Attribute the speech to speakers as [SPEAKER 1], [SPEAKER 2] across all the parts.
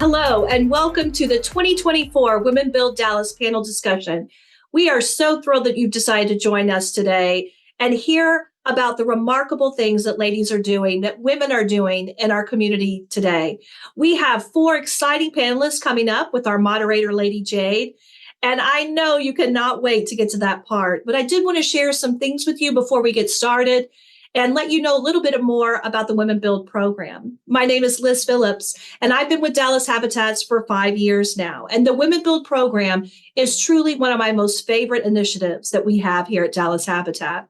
[SPEAKER 1] Hello, and welcome to the 2024 Women Build Dallas panel discussion. We are so thrilled that you've decided to join us today and hear about the remarkable things that ladies are doing, that women are doing in our community today. We have 4 exciting panelists coming up with our moderator, Lady Jade. And I know you cannot wait to get to that part, but I did want to share some things with you before we get started and let you know a little bit more about the Women Build program. My name is Liz Phillips, and I've been with Dallas Habitats for 5 years now. And the Women Build program is truly one of my most favorite initiatives that we have here at Dallas Habitat,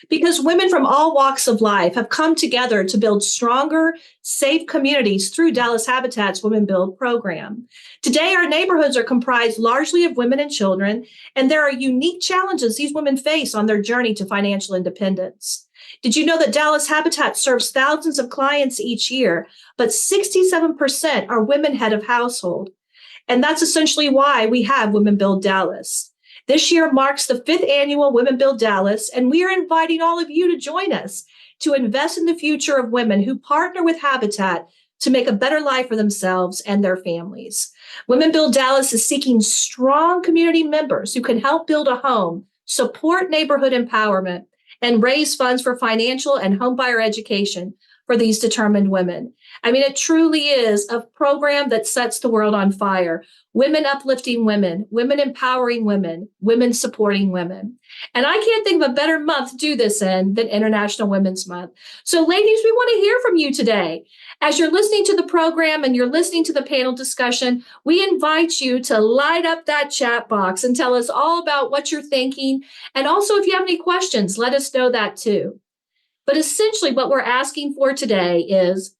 [SPEAKER 1] because women from all walks of life have come together to build stronger, safe communities through Dallas Habitat's Women Build program. Today, our neighborhoods are comprised largely of women and children, and there are unique challenges these women face on their journey to financial independence. Did you know that Dallas Habitat serves thousands of clients each year, but 67% are women head of household? And that's essentially why we have Women Build Dallas. This year marks the 5th annual Women Build Dallas, and we are inviting all of you to join us to invest in the future of women who partner with Habitat to make a better life for themselves and their families. Women Build Dallas is seeking strong community members who can help build a home, support neighborhood empowerment, and raise funds for financial and homebuyer education for these determined women. I mean, it truly is a program that sets the world on fire. Women uplifting women, women empowering women, women supporting women. And I can't think of a better month to do this in than International Women's Month. So ladies, we want to hear from you today. As you're listening to the program and you're listening to the panel discussion, we invite you to light up that chat box and tell us all about what you're thinking. And also, if you have any questions, let us know that too. But essentially, what we're asking for today is,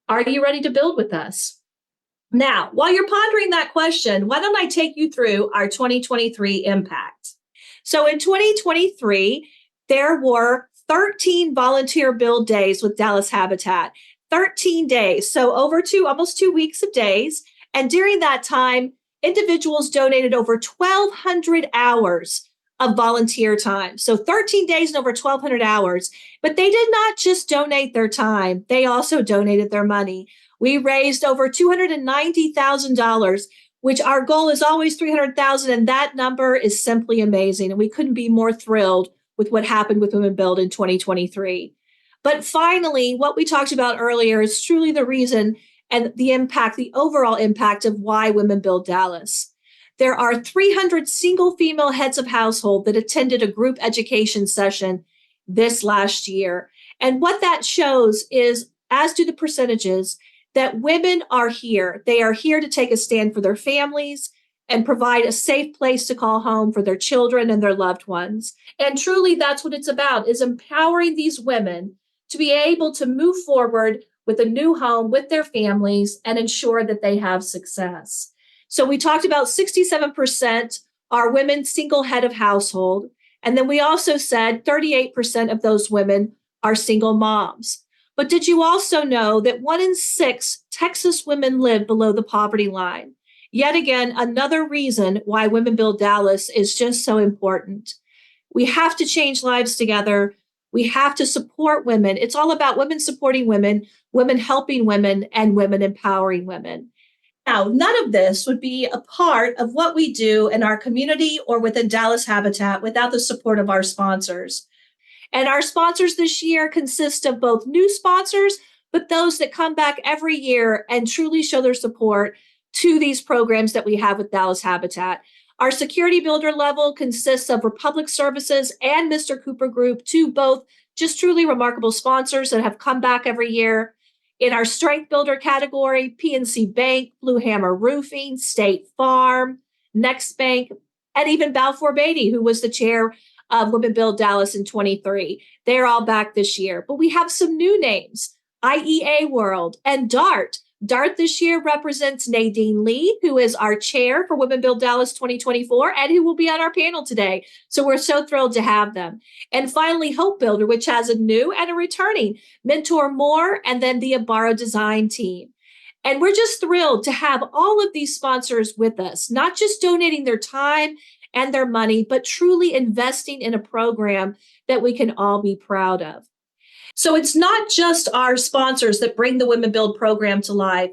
[SPEAKER 1] are you ready to build with us? Now, while you're pondering that question, why don't I take you through our 2023 impact? So in 2023, there were 13 volunteer build days with Dallas Habitat, 13 days. So over almost 2 weeks of days. And during that time, individuals donated over 1,200 hours of volunteer time. So 13 days and over 1,200 hours. But they did not just donate their time. They also donated their money. We raised over $290,000, which our goal is always $300,000. And that number is simply amazing. And we couldn't be more thrilled with what happened with Women Build in 2023. But finally, what we talked about earlier is truly the reason and the impact, the overall impact of why Women Build Dallas. There are 300 single female heads of household that attended a group education session this last year. And what that shows is, as do the percentages, that women are here. They are here to take a stand for their families and provide a safe place to call home for their children and their loved ones. And truly, that's what it's about, is empowering these women to be able to move forward with a new home with their families and ensure that they have success. So we talked about 67% are women single head of household. And then we also said 38% of those women are single moms. But did you also know that 1 in 6 Texas women live below the poverty line? Yet again, another reason why Women Build Dallas is just so important. We have to change lives together. We have to support women. It's all about women supporting women, women helping women, and women empowering women. Now, none of this would be a part of what we do in our community or within Dallas Habitat without the support of our sponsors. And our sponsors this year consist of both new sponsors, but those that come back every year and truly show their support to these programs that we have with Dallas Habitat. Our security builder level consists of Republic Services and Mr. Cooper Group, two both just truly remarkable sponsors that have come back every year. In our strength builder category, PNC Bank, Blue Hammer Roofing, State Farm, Next Bank, and even Balfour Beatty, who was the chair of Women Build Dallas in 23. They're all back this year. But we have some new names, IEA World and DART. DART this year represents Nadine Lee, who is our chair for Women Build Dallas 2024 and who will be on our panel today. So we're so thrilled to have them. And finally, Hope Builder, which has a new and a returning Mentor Moore and then the Ibarra Design team. And we're just thrilled to have all of these sponsors with us, not just donating their time and their money, but truly investing in a program that we can all be proud of. So it's not just our sponsors that bring the Women Build program to life.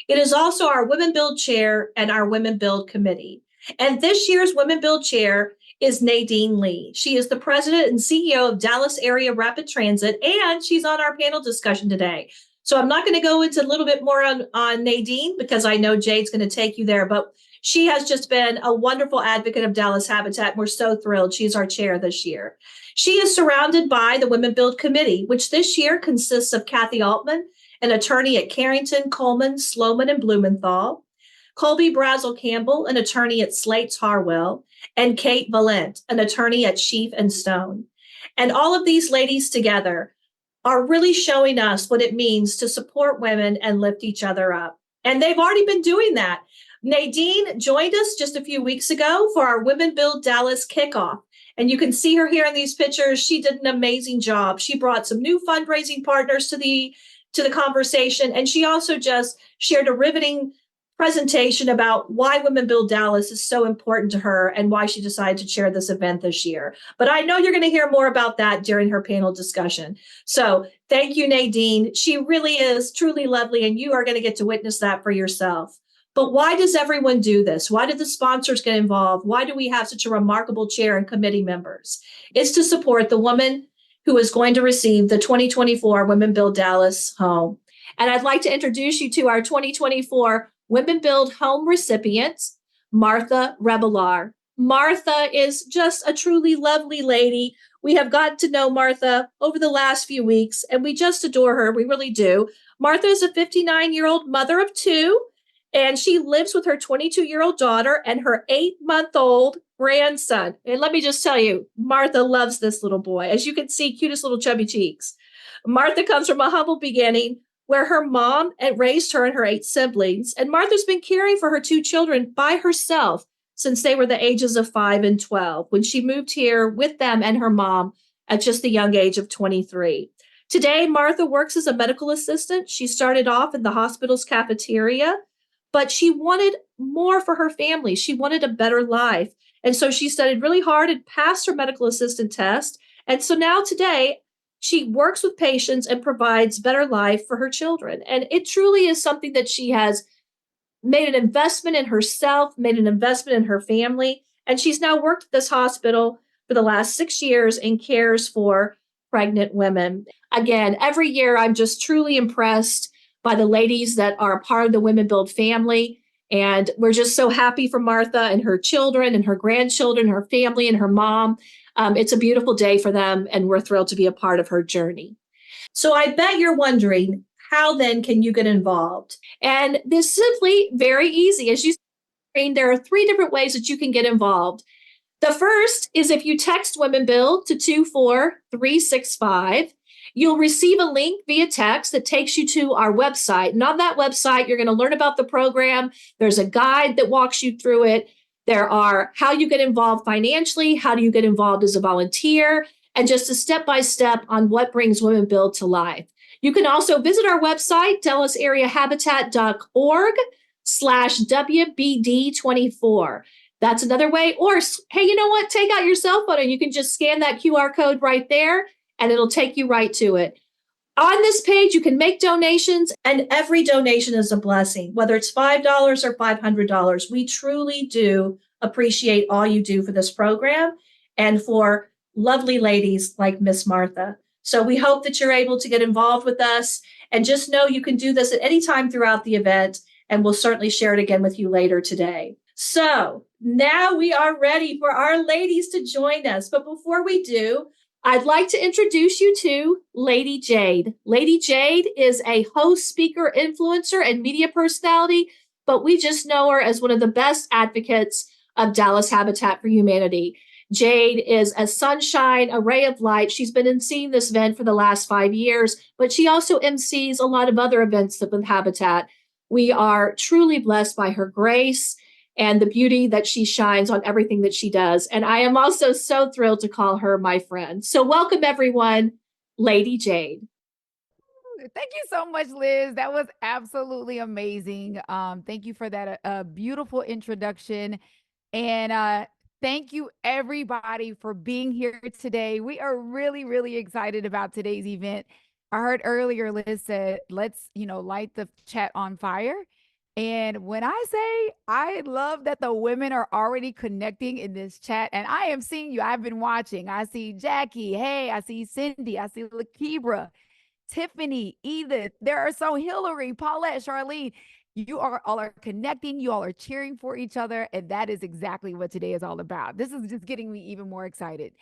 [SPEAKER 1] It is also our Women Build Chair and our Women Build Committee. And this year's Women Build Chair is Nadine Lee. She is the president and CEO of Dallas Area Rapid Transit, and she's on our panel discussion today. So I'm not going to go into a little bit more on Nadine because I know Jade's going to take you there, but she has just been a wonderful advocate of Dallas Habitat. And we're so thrilled she's our chair this year. She is surrounded by the Women Build Committee, which this year consists of Kathy Altman, an attorney at Carrington, Coleman, Sloman, and Blumenthal, Colby Brazel Campbell, an attorney at Slates Harwell, and Kate Valent, an attorney at Sheaf and Stone. And all of these ladies together are really showing us what it means to support women and lift each other up. And they've already been doing that. Nadine joined us just a few weeks ago for our Women Build Dallas kickoff. And you can see her here in these pictures. She did an amazing job. She brought some new fundraising partners to the conversation. And she also just shared a riveting presentation about why Women Build Dallas is so important to her and why she decided to chair this event this year. But I know you're going to hear more about that during her panel discussion. So thank you, Nadine. She really is truly lovely, and you are going to get to witness that for yourself. But why does everyone do this? Why do the sponsors get involved? Why do we have such a remarkable chair and committee members? It's to support the woman who is going to receive the 2024 Women Build Dallas home. And I'd like to introduce you to our 2024 Women Build home recipients, Martha Rebelar. Martha is just a truly lovely lady. We have gotten to know Martha over the last few weeks, and we just adore her. We really do. Martha is a 59-year-old mother of two, and she lives with her 22-year-old daughter and her 8-month-old grandson. And let me just tell you, Martha loves this little boy. As you can see, cutest little chubby cheeks. Martha comes from a humble beginning where her mom raised her and her 8 siblings. And Martha's been caring for her 2 children by herself since they were the ages of 5 and 12, when she moved here with them and her mom at just the young age of 23. Today, Martha works as a medical assistant. She started off in the hospital's cafeteria, but she wanted more for her family. She wanted a better life. And so she studied really hard and passed her medical assistant test. And so now today, she works with patients and provides better life for her children. And it truly is something that she has made an investment in herself, made an investment in her family. And she's now worked at this hospital for the last 6 years and cares for pregnant women. Again, every year, I'm just truly impressed by the ladies that are a part of the Women Build family. And we're just so happy for Martha and her children and her grandchildren, her family and her mom. It's a beautiful day for them, and we're thrilled to be a part of her journey. So I bet you're wondering, how then can you get involved? And this is simply very easy. As you see, there are 3 different ways that you can get involved. The first is if you text Women Build to 24365. You'll receive a link via text that takes you to our website. And on that website, you're going to learn about the program. There's a guide that walks you through it. There are how you get involved financially, how do you get involved as a volunteer, and just a step-by-step on what brings Women Build to life. You can also visit our website, DallasAreaHabitat.org/WBD24. That's another way. Or, hey, you know what? Take out your cell phone and you can just scan that QR code right there, and it'll take you right to it. On this page, you can make donations, and every donation is a blessing, whether it's $5 or $500. We truly do appreciate all you do for this program and for lovely ladies like Miss Martha. So we hope that you're able to get involved with us, and just know you can do this at any time throughout the event, and we'll certainly share it again with you later today. So now we are ready for our ladies to join us. But before we do, I'd like to introduce you to Lady Jade. Lady Jade is a host, speaker, influencer, and media personality, but we just know her as one of the best advocates of Dallas Habitat for Humanity. Jade is a sunshine, a ray of light. She's been emceeing this event for the last 5 years, but she also emcees a lot of other events with Habitat. We are truly blessed by her grace and the beauty that she shines on everything that she does. And I am also so thrilled to call her my friend. So welcome, everyone, Lady Jade.
[SPEAKER 2] Thank you so much, Liz. That was absolutely amazing. Thank you for that beautiful introduction. And thank you, everybody, for being here today. We are really, really excited about today's event. I heard earlier Liz said, let's, light the chat on fire. And when I say I love that the women are already connecting in this chat, and I am seeing you, I've been watching. I see Jackie, hey, I see Cindy, I see Lakibra, Tiffany, Edith, there are so Hillary, Paulette, Charlene. You are all are connecting, you all are cheering for each other, and that is exactly what today is all about. This is just getting me even more excited.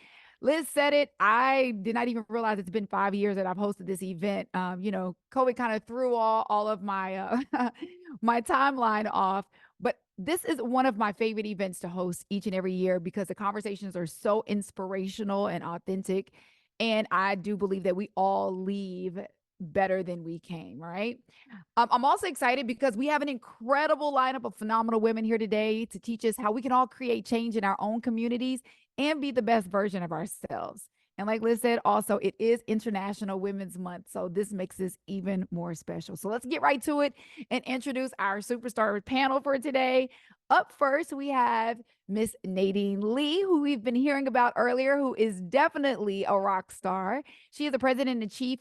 [SPEAKER 2] Liz said it. I did not even realize it's been 5 years that I've hosted this event. COVID kind of threw all of my my timeline off. But this is one of my favorite events to host each and every year because the conversations are so inspirational and authentic. And I do believe that we all leave better than we came, right? I'm also excited because we have an incredible lineup of phenomenal women here today to teach us how we can all create change in our own communities and be the best version of ourselves. And like Liz said, also, it is International Women's Month. So this makes this even more special. So let's get right to it and introduce our superstar panel for today. Up first, we have Miss Nadine Lee, who we've been hearing about earlier, who is definitely a rock star. She is the president and chief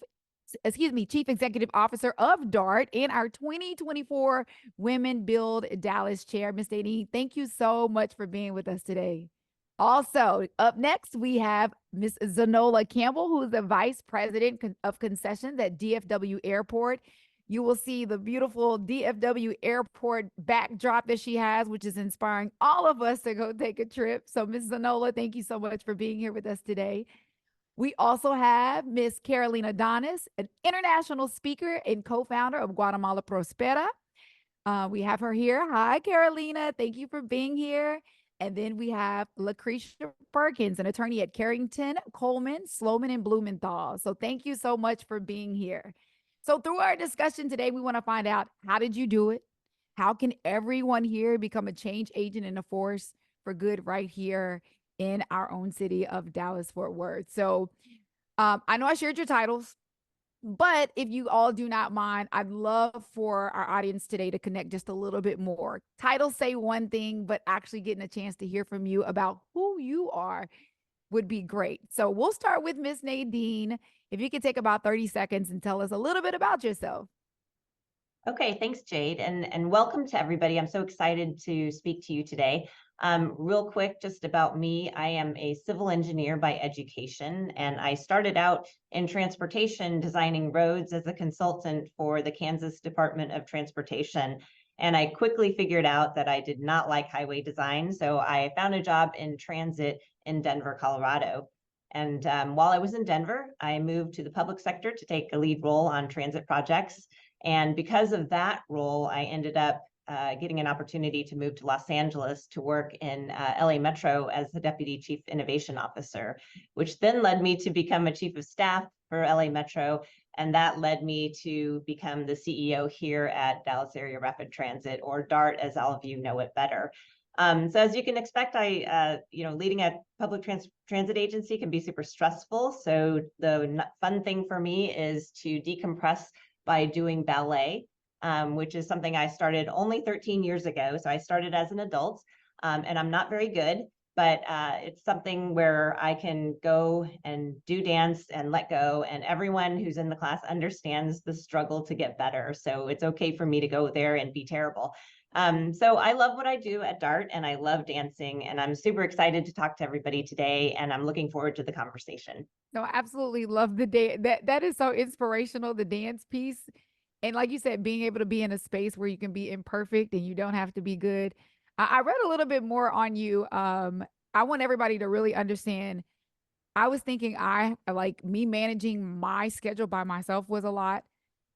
[SPEAKER 2] executive officer of DART and our 2024 Women Build Dallas chair. Miss Nadine, thank you so much for being with us today. Also, up next, we have Miss Zanola Campbell, who is the Vice President of Concessions at DFW Airport. You will see the beautiful DFW Airport backdrop that she has, which is inspiring all of us to go take a trip. So, Miss Zanola, thank you so much for being here with us today. We also have Miss Carolina Donis, an international speaker and co-founder of Guatemala Prospera. We have her here. Hi, Carolina. Thank you for being here. And then we have Lucretia Perkins, an attorney at Carrington, Coleman, Sloman, and Blumenthal. So thank you so much for being here. So through our discussion today, we want to find out, how did you do it? How can everyone here become a change agent and a force for good right here in our own city of Dallas-Fort Worth? So I know I shared your titles, but if you all do not mind, I'd love for our audience today to connect just a little bit more. Titles say one thing, but actually getting a chance to hear from you about who you are would be great. So we'll start with Miss Nadine. If you could take about 30 seconds and tell us a little bit about yourself.
[SPEAKER 3] Okay, thanks, Jade, and welcome to everybody. I'm so excited to speak to you today. Real quick, just about me, I am a civil engineer by education, and I started out in transportation designing roads as a consultant for the Kansas Department of Transportation. And I quickly figured out that I did not like highway design, so I found a job in transit in Denver, Colorado. And while I was in Denver, I moved to the public sector to take a lead role on transit projects. And because of that role, I ended up getting an opportunity to move to Los Angeles to work in LA Metro as the Deputy Chief Innovation Officer, which then led me to become a Chief of Staff for LA Metro. And that led me to become the CEO here at Dallas Area Rapid Transit, or DART, as all of you know it better. So as you can expect, leading a public transit agency can be super stressful. So the fun thing for me is to decompress by doing ballet, which is something I started only 13 years ago. So I started as an adult, and I'm not very good, but it's something where I can go and do dance and let go. And everyone who's in the class understands the struggle to get better. So it's okay for me to go there and be terrible. So I love what I do at DART, and I love dancing, and I'm super excited to talk to everybody today, and I'm looking forward to the conversation.
[SPEAKER 2] No, I absolutely love the day. That is so inspirational, the dance piece. And like you said, being able to be in a space where you can be imperfect and you don't have to be good. I read a little bit more on you. I want everybody to really understand. I was thinking I like me managing my schedule by myself was a lot.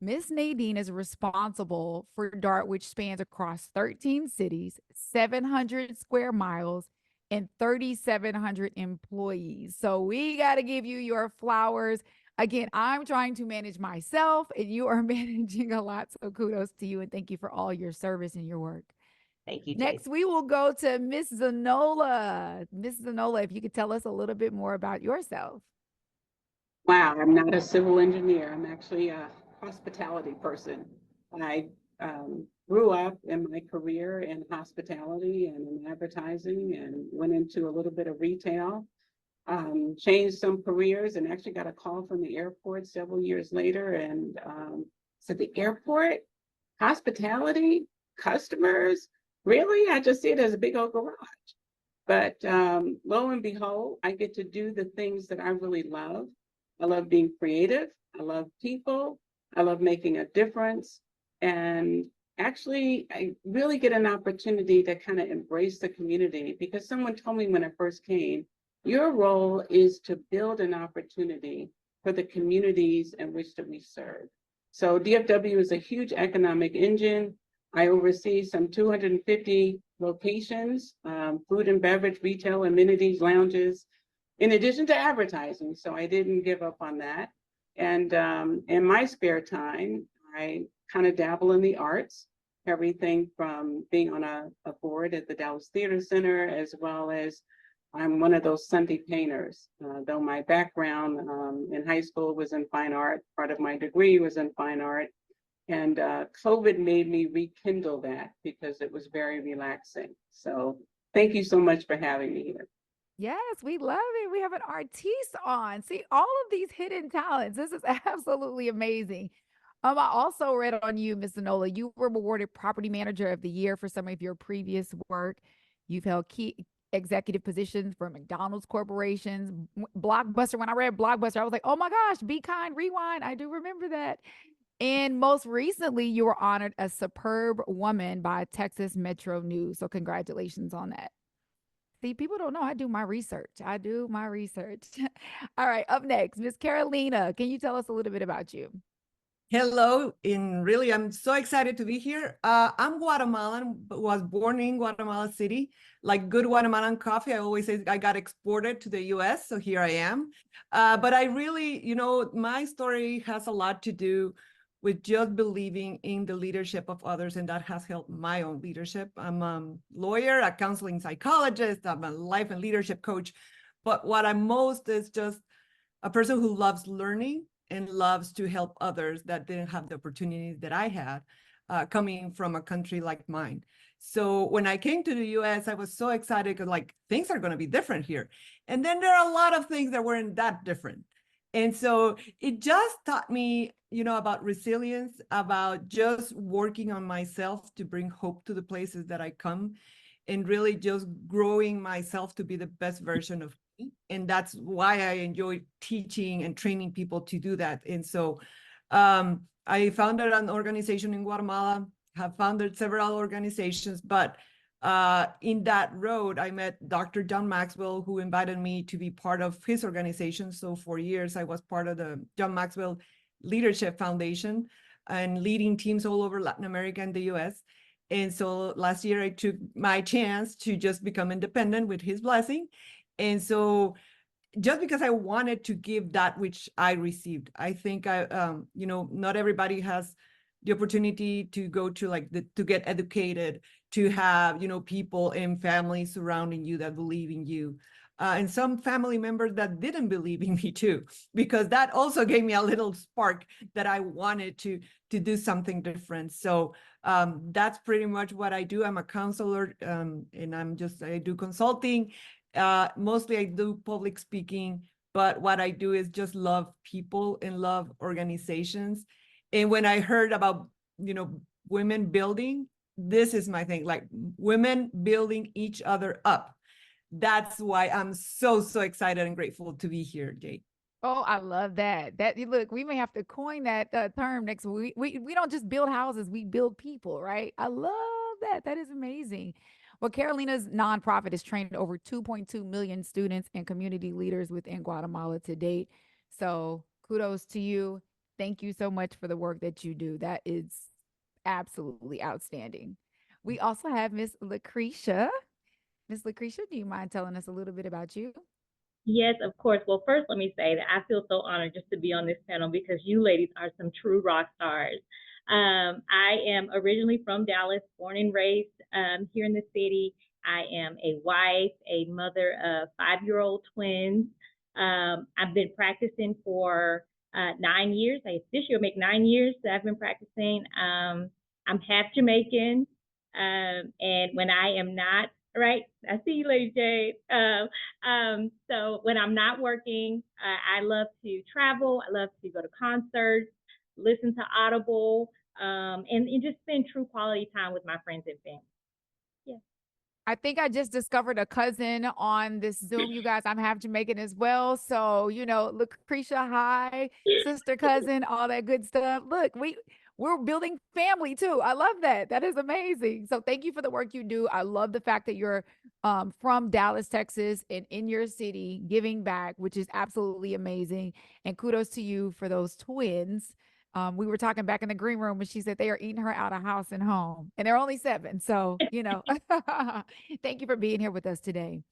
[SPEAKER 2] Miss Nadine is responsible for DART, which spans across 13 cities, 700 square miles, and 3,700 employees. So we got to give you your flowers. Again, I'm trying to manage myself, and you are managing a lot. So kudos to you, and thank you for all your service and your work.
[SPEAKER 3] Thank you, Jade.
[SPEAKER 2] Next, we will go to Miss Zanola. Miss Zanola, if you could tell us a little bit more about yourself.
[SPEAKER 4] Wow, I'm not a civil engineer. I'm actually a hospitality person. I grew up in my career in hospitality and in advertising, and went into a little bit of retail, changed some careers, and actually got a call from the airport several years later, and said, the airport, hospitality, customers, really? I just see it as a big old garage. But lo and behold, I get to do the things that I really love. I love being creative. I love people. I love making a difference. And actually, I really get an opportunity to kind of embrace the community, because someone told me when I first came, your role is to build an opportunity for the communities in which that we serve. So DFW is a huge economic engine. I oversee some 250 locations, food and beverage, retail, amenities, lounges, in addition to advertising. So I didn't give up on that. And in my spare time, I kind of dabble in the arts, everything from being on a board at the Dallas Theater Center, as well as I'm one of those Sunday painters. Though my background in high school was in fine art, part of my degree was in fine art. And COVID made me rekindle that because it was very relaxing. So thank you so much for having me here.
[SPEAKER 2] Yes, we love it. We have an artiste on. See, all of these hidden talents. This is absolutely amazing. I also read on you, Ms. Nola, you were awarded Property Manager of the Year for some of your previous work. You've held key executive positions for McDonald's corporations, Blockbuster. When I read Blockbuster, I was like, oh my gosh, Be Kind, Rewind. I do remember that. And most recently, you were honored a Superb Woman by Texas Metro News. So congratulations on that. See, people don't know I do my research. I do my research. All right, up next, Miss Carolina. Can you tell us a little bit about you?
[SPEAKER 5] Hello, and really, I'm so excited to be here. I'm Guatemalan, but was born in Guatemala City. Like good Guatemalan coffee, I always say I got exported to the US, so here I am. But I really, my story has a lot to do with just believing in the leadership of others, and that has helped my own leadership. I'm a lawyer, a counseling psychologist, I'm a life and leadership coach. But what I'm most is just a person who loves learning and loves to help others that didn't have the opportunities that I had, coming from a country like mine. So when I came to the US, I was so excited because things are going to be different here. And then there are a lot of things that weren't that different. And so it just taught me, about resilience, about just working on myself to bring hope to the places that I come, and really just growing myself to be the best version of me. And that's why I enjoy teaching and training people to do that. And so I founded an organization in Guatemala, have founded several organizations, but in that road, I met Dr. John Maxwell, who invited me to be part of his organization. So for years, I was part of the John Maxwell Leadership Foundation and leading teams all over Latin America and the US. And so last year, I took my chance to just become independent with his blessing. And so just because I wanted to give that which I received, I think not everybody has the opportunity to go to to get educated, to have, people and families surrounding you that believe in you. And some family members that didn't believe in me too, because that also gave me a little spark that I wanted to do something different. So that's pretty much what I do. I'm a counselor, and I do consulting. Mostly I do public speaking, but what I do is just love people and love organizations. And when I heard about, women building, this is my thing, like women building each other up. That's why I'm so excited and grateful to be here, Jade.
[SPEAKER 2] Oh, I love that. Look, we may have to coin that term next week. We don't just build houses, we build people, right? I love that. That is amazing. Well, Carolina's nonprofit has trained over 2.2 million students and community leaders within Guatemala to date. So kudos to you. Thank you so much for the work that you do. That is absolutely outstanding. We also have Miss Lucretia. Miss Lucretia, do you mind telling us a little bit about you?
[SPEAKER 6] Yes, of course. Well, first, let me say that I feel so honored just to be on this panel because you ladies are some true rock stars. I am originally from Dallas, born and raised here in the city. I am a wife, a mother of 5-year-old twins. I've been practicing for 9 years. This year will make 9 years that I've been practicing. I'm half Jamaican, and when I am not, right, I see you, Lady Jade. So when I'm not working, I love to travel. I love to go to concerts, listen to Audible. and just spend true quality time with my friends and family. Yeah.
[SPEAKER 2] I think I just discovered a cousin on this Zoom, you guys. I'm half Jamaican as well. So, Lucretia, hi, sister, cousin, all that good stuff. Look, we're building family too. I love that. That is amazing. So thank you for the work you do. I love the fact that you're from Dallas, Texas, and in your city giving back, which is absolutely amazing. And kudos to you for those twins. We were talking back in the green room and she said they are eating her out of house and home and they're only 7. So, thank you for being here with us today.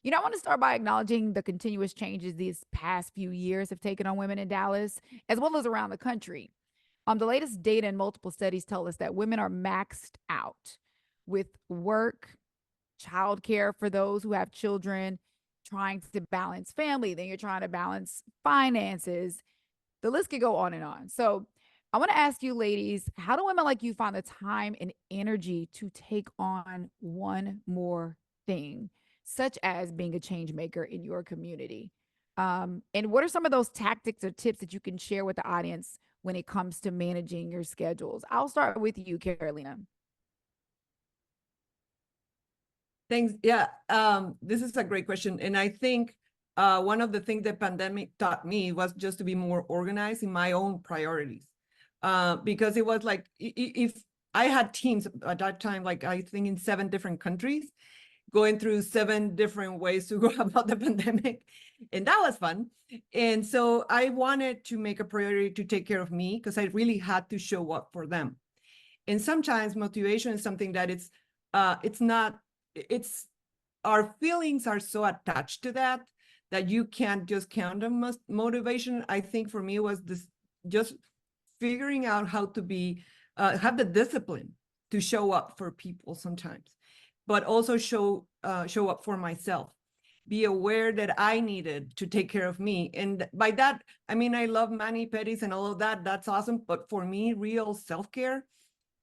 [SPEAKER 2] I want to start by acknowledging the continuous changes these past few years have taken on women in Dallas, as well as around the country. The latest data and multiple studies tell us that women are maxed out with work, childcare for those who have children, trying to balance family, then you're trying to balance finances. The list could go on and on. So I want to ask you ladies, how do women like you find the time and energy to take on one more thing, such as being a change maker in your community? And what are some of those tactics or tips that you can share with the audience when it comes to managing your schedules? I'll start with you, Carolina.
[SPEAKER 5] Thanks. Yeah, this is a great question. And I think one of the things the pandemic taught me was just to be more organized in my own priorities. Because it was like, if I had teams at that time, like I think in 7 different countries, going through 7 different ways to go about the pandemic. And that was fun. And so I wanted to make a priority to take care of me because I really had to show up for them. And sometimes motivation is something that it's our feelings are so attached to that you can't just count on motivation. I think for me was this just figuring out how to be, have the discipline to show up for people sometimes, but also show up for myself. Be aware that I needed to take care of me. And by that, I mean, I love mani-pedis and all of that. That's awesome. But for me, real self-care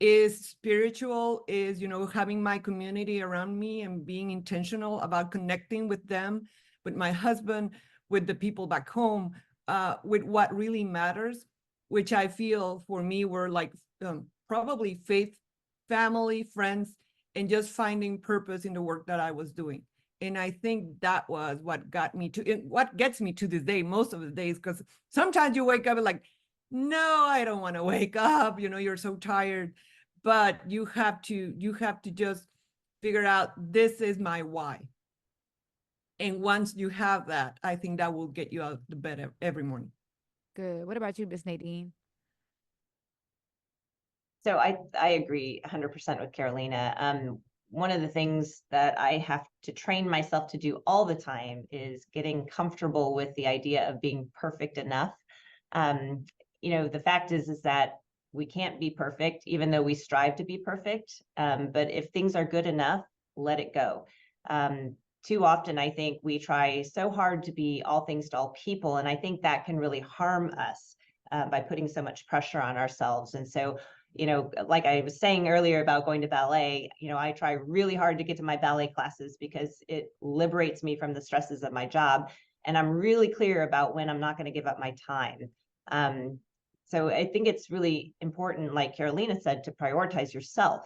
[SPEAKER 5] is spiritual, is, having my community around me and being intentional about connecting with them, with my husband, with the people back home, with what really matters, which I feel for me were like probably faith, family, friends, and just finding purpose in the work that I was doing. And I think that was what got me to, what gets me to this day, most of the days, because sometimes you wake up and like, no, I don't want to wake up, you're so tired, but you have to just figure out, this is my why. And once you have that, I think that will get you out of the bed every morning.
[SPEAKER 2] Good. What about you, Miss Nadine?
[SPEAKER 3] So I agree 100% with Carolina. One of the things that I have to train myself to do all the time is getting comfortable with the idea of being perfect enough. The fact is that we can't be perfect, even though we strive to be perfect. But if things are good enough, let it go. Too often, I think we try so hard to be all things to all people. And I think that can really harm us by putting so much pressure on ourselves. And so, like I was saying earlier about going to ballet, I try really hard to get to my ballet classes because it liberates me from the stresses of my job. And I'm really clear about when I'm not going to give up my time. So I think it's really important, like Carolina said, to prioritize yourself.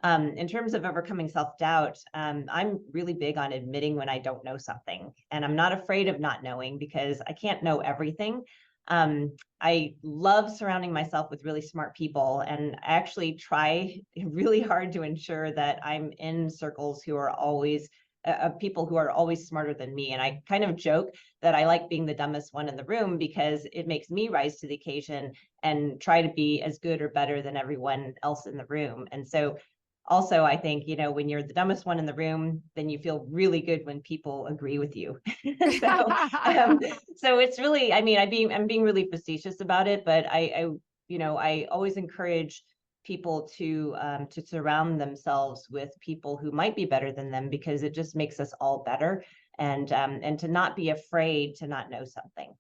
[SPEAKER 3] In terms of overcoming self-doubt, I'm really big on admitting when I don't know something. And I'm not afraid of not knowing because I can't know everything. I love surrounding myself with really smart people, and I actually try really hard to ensure that I'm in circles who are always people who are always smarter than me. And I kind of joke that I like being the dumbest one in the room because it makes me rise to the occasion and try to be as good or better than everyone else in the room. And so also, I think, when you're the dumbest one in the room, then you feel really good when people agree with you. So it's really, I'm being really facetious about it, but I always encourage people to surround themselves with people who might be better than them, because it just makes us all better, and to not be afraid to not know something.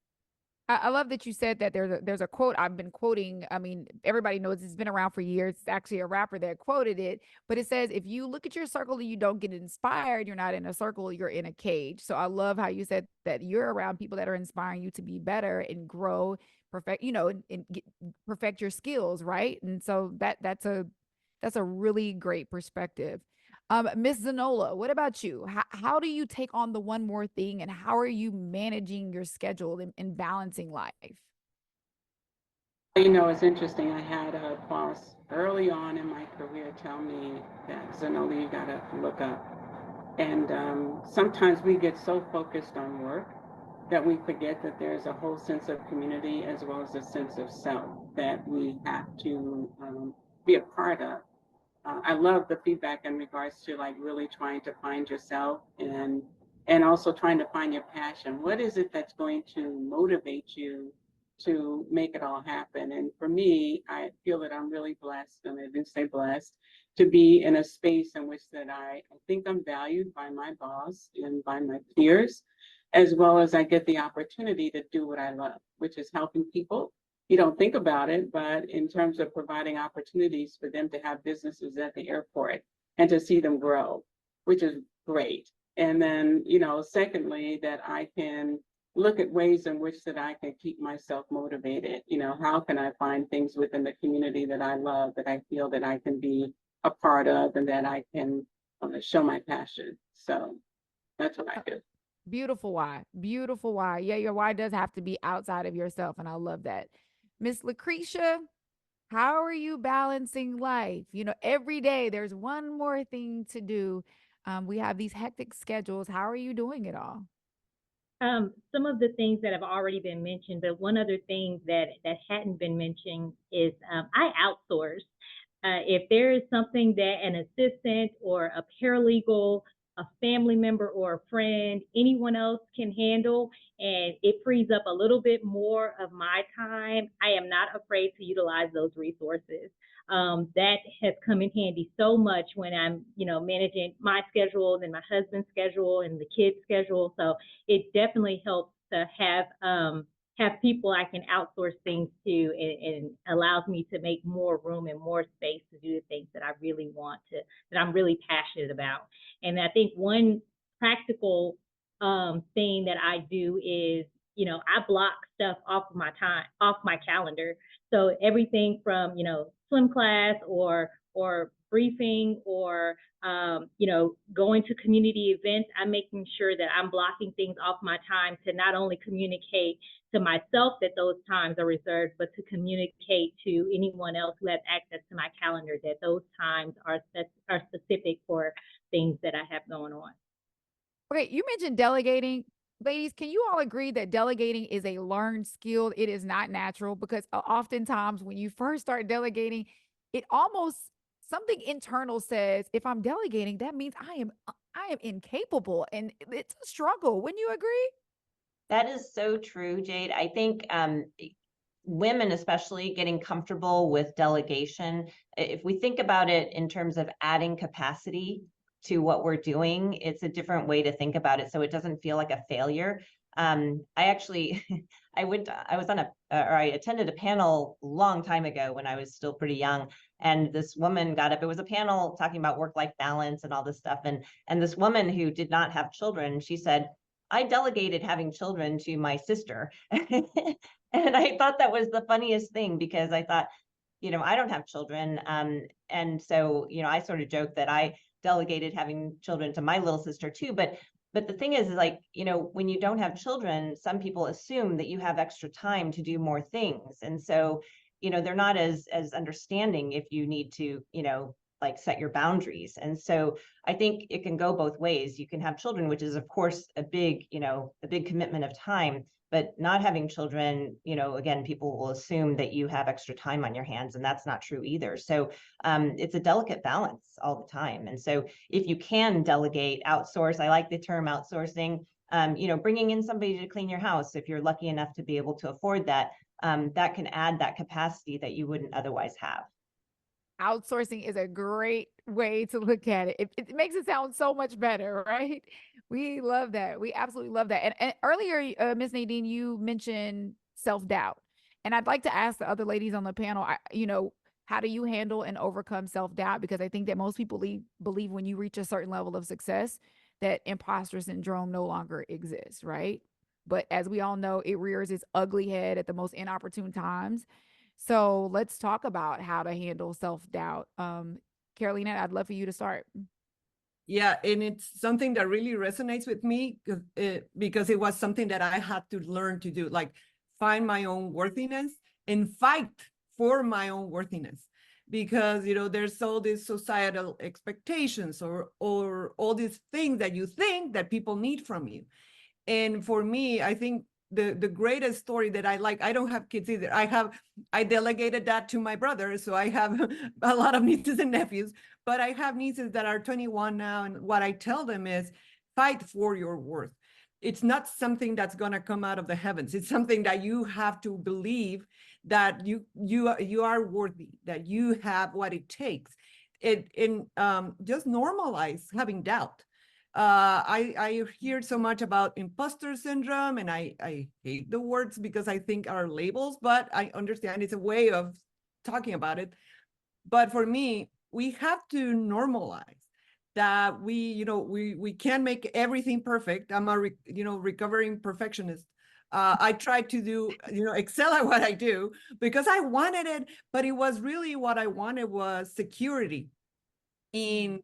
[SPEAKER 2] I love that you said that there's a quote I've been quoting. I mean, everybody knows it's been around for years. It's actually a rapper that quoted it, but it says, if you look at your circle and you don't get inspired, you're not in a circle, you're in a cage. So I love how you said that you're around people that are inspiring you to be better and grow, perfect, perfect your skills, right? And so that's a really great perspective. Miss Zanola, what about you? How do you take on the one more thing, and how are you managing your schedule and balancing life?
[SPEAKER 4] You know, it's interesting. I had a boss early on in my career tell me that, Zanola, you gotta look up. And sometimes we get so focused on work that we forget that there's a whole sense of community as well as a sense of self that we have to be a part of. I love the feedback in regards to like really trying to find yourself and also trying to find your passion. What is it that's going to motivate you to make it all happen? And for me, I feel that I'm really blessed, and I do say blessed, to be in a space in which that I think I'm valued by my boss and by my peers, as well as I get the opportunity to do what I love, which is helping people. You don't think about it, but in terms of providing opportunities for them to have businesses at the airport and to see them grow, which is great. And then, you know, secondly, that I can look at ways in which that I can keep myself motivated. You know, how can I find things within the community that I love, that I feel that I can be a part of, and that I can show my passion. So that's what I do.
[SPEAKER 2] Beautiful why. Beautiful why. Yeah, your why does have to be outside of yourself, and I love that. Miss Lucretia, how are you balancing life? You know, every day there's one more thing to do. We have these hectic schedules. How are you doing it all?
[SPEAKER 6] Some of the things that have already been mentioned, but one other thing that hadn't been mentioned is I outsource. If there is something that an assistant or a paralegal, a family member or a friend, anyone else can handle, and it frees up a little bit more of my time, I am not afraid to utilize those resources. That has come in handy so much when I'm, managing my schedule and my husband's schedule and the kids' schedule. So it definitely helps to have people I can outsource things to, and allows me to make more room and more space to do the things that I really want to, that I'm really passionate about. And I think one practical thing that I do is, I block stuff off of my time, off my calendar. So everything from, swim class or briefing or, going to community events, I'm making sure that I'm blocking things off my time to not only communicate to myself that those times are reserved, but to communicate to anyone else who has access to my calendar that those times are specific for things that I have going on.
[SPEAKER 2] Okay, you mentioned delegating. Ladies, can you all agree that delegating is a learned skill? It is not natural, because oftentimes when you first start delegating, it almost, something internal says, if I'm delegating, that means I am incapable, and it's a struggle. Wouldn't you agree?
[SPEAKER 3] That is so true, Jade. I think women, especially, getting comfortable with delegation, if we think about it in terms of adding capacity to what we're doing, it's a different way to think about it, so it doesn't feel like a failure. I actually, I attended a panel a long time ago when I was still pretty young, and this woman got up. It was a panel talking about work-life balance and all this stuff, and this woman who did not have children, she said, I delegated having children to my sister. And I thought that was the funniest thing, because I thought, I don't have children. And so, I sort of joked that I delegated having children to my little sister too. But the thing is like, when you don't have children, some people assume that you have extra time to do more things. And so, they're not as understanding if you need to, like set your boundaries. And so I think it can go both ways. You can have children, which is of course a big commitment of time, but not having children, again, people will assume that you have extra time on your hands, and that's not true either. So it's a delicate balance all the time. And so if you can delegate, outsource, I like the term outsourcing, bringing in somebody to clean your house, if you're lucky enough to be able to afford that, that can add that capacity that you wouldn't otherwise have.
[SPEAKER 2] Outsourcing is a great way to look at it. It makes it sound so much better, right? We love that. We absolutely love that. And earlier, Ms. Nadine, you mentioned self-doubt. And I'd like to ask the other ladies on the panel, how do you handle and overcome self-doubt? Because I think that most people believe when you reach a certain level of success that imposter syndrome no longer exists, right? But as we all know, it rears its ugly head at the most inopportune times. So let's talk about how to handle self-doubt. Carolina, I'd love for you to start.
[SPEAKER 5] Yeah, and it's something that really resonates with me because it was something that I had to learn to do, like find my own worthiness and fight for my own worthiness. Because, there's all these societal expectations or all these things that you think that people need from you. And for me, I think the greatest story that I like, I don't have kids either. I delegated that to my brother. So I have a lot of nieces and nephews, but I have nieces that are 21 now. And what I tell them is fight for your worth. It's not something that's going to come out of the heavens. It's something that you have to believe that you are worthy, that you have what it takes. Just normalize having doubt. I hear so much about imposter syndrome, and I hate the words because I think are labels, but I understand it's a way of talking about it. But for me, we have to normalize that we can't make everything perfect. I'm a recovering perfectionist. I try to do excel at what I do because I wanted it, but it was really what I wanted was security in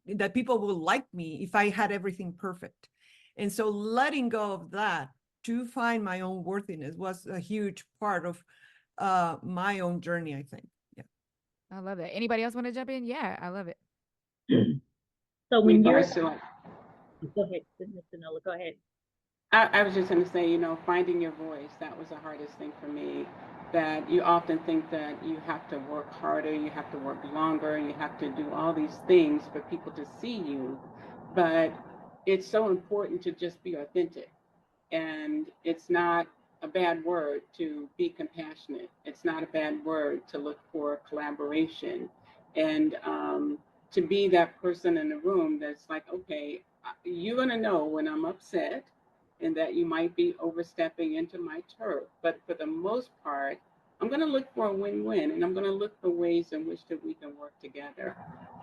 [SPEAKER 5] that people will like me if I had everything perfect. And so letting go of that to find my own worthiness was a huge part of my own journey, I think. Yeah.
[SPEAKER 2] I love that. Anybody else want to jump in? Yeah, I love it.
[SPEAKER 6] So when you're,
[SPEAKER 4] So
[SPEAKER 6] go ahead, Mr. Nola, go ahead.
[SPEAKER 4] I was just going to say, finding your voice, that was the hardest thing for me. That you often think that you have to work harder, you have to work longer, you have to do all these things for people to see you. But it's so important to just be authentic. And it's not a bad word to be compassionate. It's not a bad word to look for collaboration. And to be that person in the room that's like, okay, you're going to know when I'm upset and that you might be overstepping into my turf. But for the most part, I'm going to look for a win-win, and I'm going to look for ways in which that we can work together.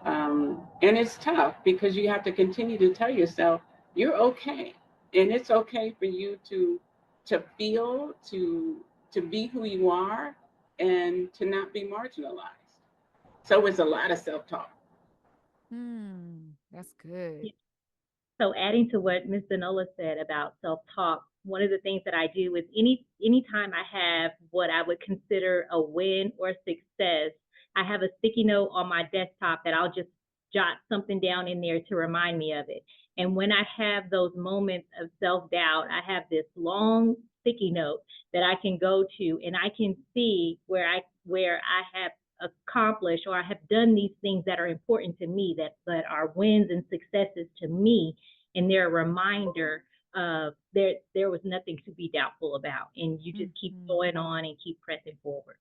[SPEAKER 4] And it's tough because you have to continue to tell yourself you're okay, and it's okay for you to feel, to be who you are, and to not be marginalized. So it's a lot of self-talk.
[SPEAKER 2] That's good.
[SPEAKER 6] So adding to what Ms. Danola said about self-talk, one of the things that I do is anytime I have what I would consider a win or success, I have a sticky note on my desktop that I'll just jot something down in there to remind me of it. And when I have those moments of self-doubt, I have this long sticky note that I can go to, and I can see where I have accomplished or I have done these things that are important to me, that are wins and successes to me, and they're a reminder of there was nothing to be doubtful about, and you just keep going on and keep pressing forward.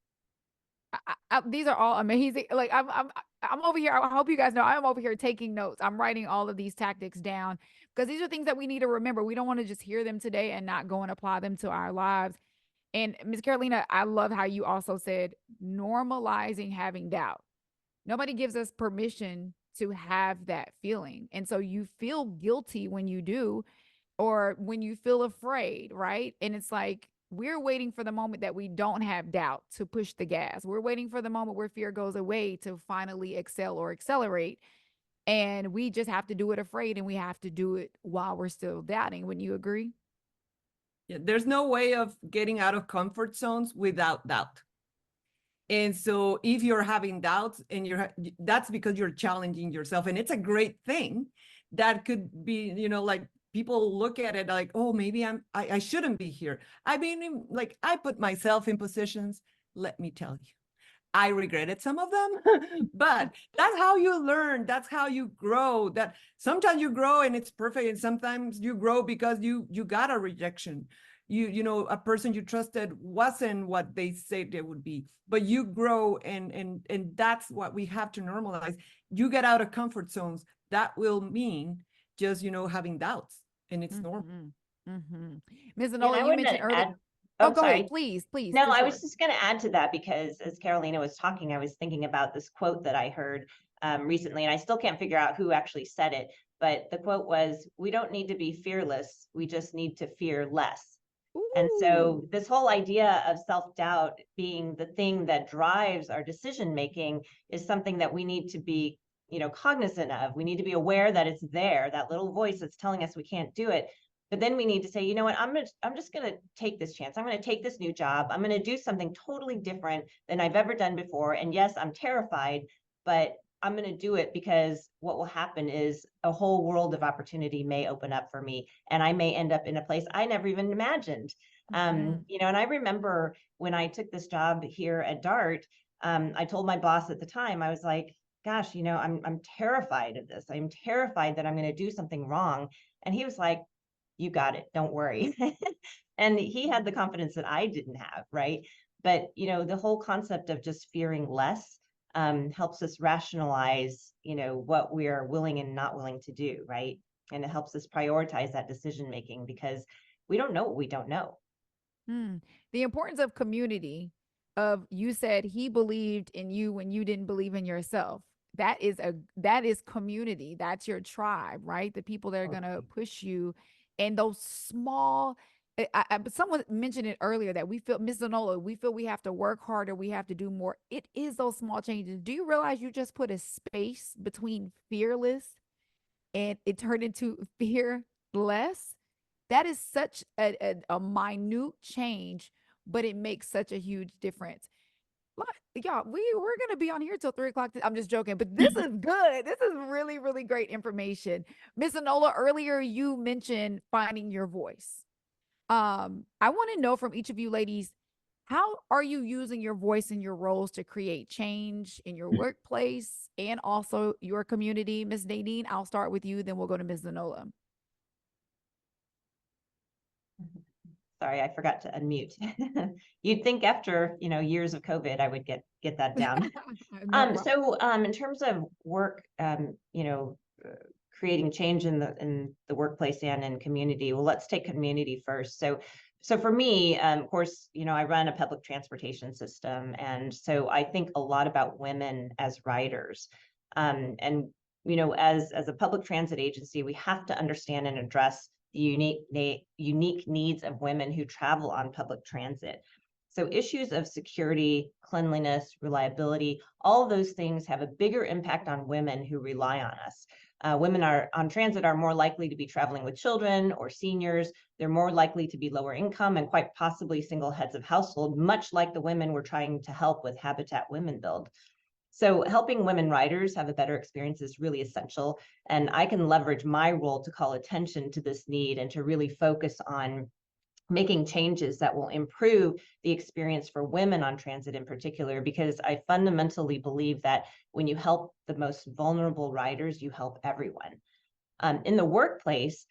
[SPEAKER 2] These are all amazing. Like I'm over here. I hope you guys know I'm over here taking notes. I'm writing all of these tactics down because these are things that we need to remember. We don't want to just hear them today and not go and apply them to our lives. And Ms. Carolina, I love how you also said normalizing having doubt. Nobody gives us permission to have that feeling. And so you feel guilty when you do, or when you feel afraid, right? And it's like, we're waiting for the moment that we don't have doubt to push the gas. We're waiting for the moment where fear goes away to finally excel or accelerate. And we just have to do it afraid, and we have to do it while we're still doubting. Wouldn't you agree?
[SPEAKER 5] Yeah, there's no way of getting out of comfort zones without doubt. And so if you're having doubts and that's because you're challenging yourself, and it's a great thing. That could be, like people look at it like, oh, maybe I shouldn't be here. I mean, like I put myself in positions, let me tell you, I regretted some of them, but that's how you learn. That's how you grow. That sometimes you grow and it's perfect, and sometimes you grow because you got a rejection. A person you trusted wasn't what they said they would be, but you grow, and that's what we have to normalize. You get out of comfort zones. That will mean just having doubts, and it's normal.
[SPEAKER 2] Ms. Anola, you mentioned earlier. Oh,
[SPEAKER 3] Oh,
[SPEAKER 2] go ahead,
[SPEAKER 3] sorry.
[SPEAKER 2] please, please.
[SPEAKER 3] No,
[SPEAKER 2] for
[SPEAKER 3] I
[SPEAKER 2] sure.
[SPEAKER 3] was just going to add to that because as Carolina was talking, I was thinking about this quote that I heard recently, and I still can't figure out who actually said it. But the quote was, "We don't need to be fearless. We just need to fear less." And so
[SPEAKER 2] Ooh.
[SPEAKER 3] this whole idea of self-doubt being the thing that drives our decision making is something that we need to be, cognizant of. We need to be aware that it's there, that little voice that's telling us we can't do it. But then we need to say, you know what, I'm just going to take this chance. I'm going to take this new job. I'm going to do something totally different than I've ever done before. And yes, I'm terrified, but I'm going to do it because what will happen is a whole world of opportunity may open up for me, and I may end up in a place I never even imagined. And I remember when I took this job here at DART, I told my boss at the time, I was like, gosh, I'm terrified of this. I'm terrified that I'm going to do something wrong. And he was like, you got it, don't worry. And he had the confidence that I didn't have, right? But the whole concept of just fearing less helps us rationalize, what we are willing and not willing to do, right? And it helps us prioritize that decision making because we don't know what we don't know.
[SPEAKER 2] The importance of community, you said he believed in you when you didn't believe in yourself. That is community. That's your tribe, right? The people that are going to push you. And those small, someone mentioned it earlier that we feel, Ms. Zanola, we feel we have to work harder, we have to do more. It is those small changes. Do you realize you just put a space between fearless and it turned into fearless? That is such a minute change, but it makes such a huge difference. Y'all, we're gonna be on here till 3 o'clock. I'm just joking, but this is good. This is really, really great information. Ms. Anola, earlier you mentioned finding your voice. I want to know from each of you ladies, how are you using your voice in your roles to create change in your workplace and also your community? Ms. Nadine, I'll start with you, then we'll go to Ms. Zanola.
[SPEAKER 3] Sorry, I forgot to unmute. You'd think after, years of COVID, I would get that down. In terms of work, creating change in the workplace and in community, well, let's take community first. So for me, of course, I run a public transportation system. And so I think a lot about women as riders. And as a public transit agency, we have to understand and address the unique needs of women who travel on public transit. So issues of security, cleanliness, reliability, all of those things have a bigger impact on women who rely on us. Women on transit are more likely to be traveling with children or seniors. They're more likely to be lower income and quite possibly single heads of household, much like the women we're trying to help with Habitat Women Build. So helping women riders have a better experience is really essential. And I can leverage my role to call attention to this need and to really focus on making changes that will improve the experience for women on transit in particular, because I fundamentally believe that when you help the most vulnerable riders, you help everyone. In the workplace,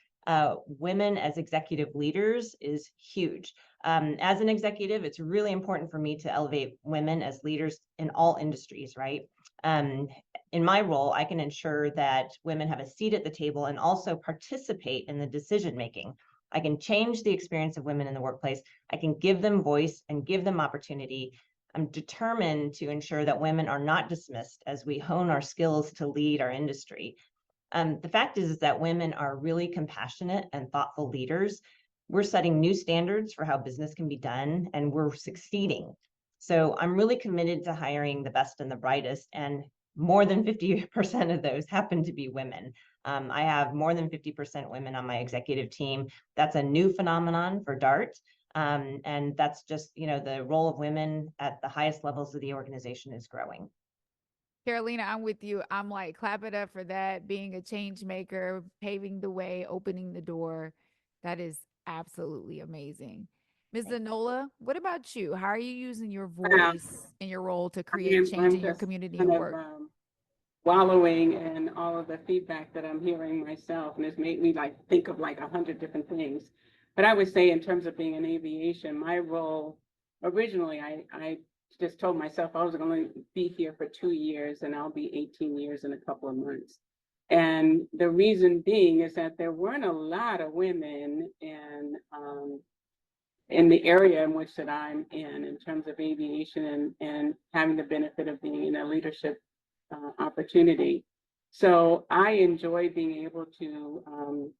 [SPEAKER 3] women as executive leaders is huge. As an executive, it's really important for me to elevate women as leaders in all industries, right? In my role, I can ensure that women have a seat at the table and also participate in the decision making. I can change the experience of women in the workplace. I can give them voice and give them opportunity. I'm determined to ensure that women are not dismissed as we hone our skills to lead our industry. The fact is that women are really compassionate and thoughtful leaders. We're setting new standards for how business can be done, and we're succeeding. So I'm really committed to hiring the best and the brightest, and more than 50% of those happen to be women. I have more than 50% women on my executive team. That's a new phenomenon for DART. And that's just, the role of women at the highest levels of the organization is growing.
[SPEAKER 2] Carolina, I'm with you. I'm like, clap it up for that, being a change maker, paving the way, opening the door. That is absolutely amazing. Ms. Zanola, what about you? How are you using your voice in your role to create change in your community and work?
[SPEAKER 4] Wallowing in all of the feedback that I'm hearing myself, and it's made me think of 100 different things. But I would say in terms of being in aviation, my role originally, I just told myself I was going to be here for 2 years and I'll be 18 years in a couple of months. And the reason being is that there weren't a lot of women in the area in which that I'm in terms of aviation and having the benefit of being in a leadership opportunity. So I enjoy being able to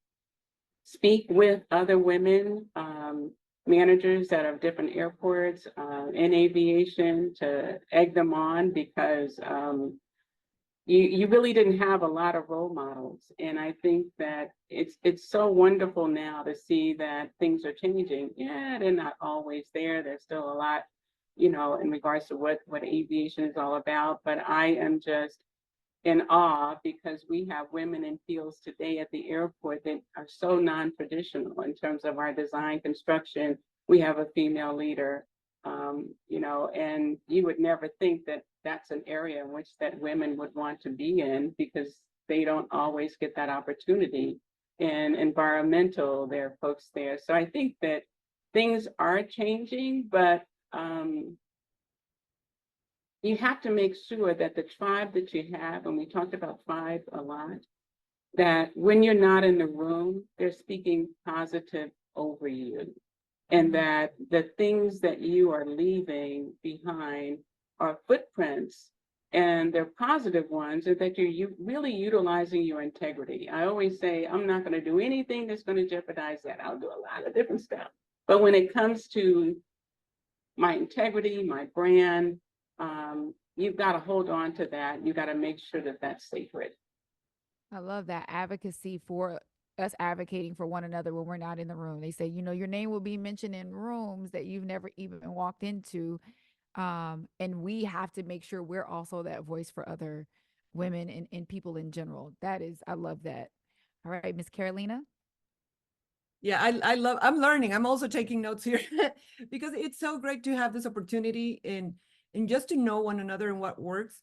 [SPEAKER 4] speak with other women, managers that are different airports in aviation, to egg them on, because you really didn't have a lot of role models. And I think that it's so wonderful now to see that things are changing. Yeah, they're not always there. There's still a lot, in regards to what aviation is all about. But I am just in awe, because we have women in fields today at the airport that are so non-traditional in terms of our design construction. We have a female leader, and you would never think that that's an area in which that women would want to be in, because they don't always get that opportunity. In environmental, there are folks there. So I think that things are changing, but you have to make sure that the tribe that you have, and we talked about tribe a lot, that when you're not in the room, they're speaking positive over you. And that the things that you are leaving behind are footprints, and they're positive ones, and that you're really utilizing your integrity. I always say, I'm not going to do anything that's going to jeopardize that. I'll do a lot of different stuff. But when it comes to my integrity, my brand, you've got to hold on to that. You got to make sure that that's sacred.
[SPEAKER 2] I love that advocacy for us advocating for one another when we're not in the room. They say, your name will be mentioned in rooms that you've never even walked into. And we have to make sure we're also that voice for other women and people in general. I love that. All right, Miss Carolina.
[SPEAKER 5] Yeah, I'm learning. I'm also taking notes here because it's so great to have this opportunity and just to know one another and what works.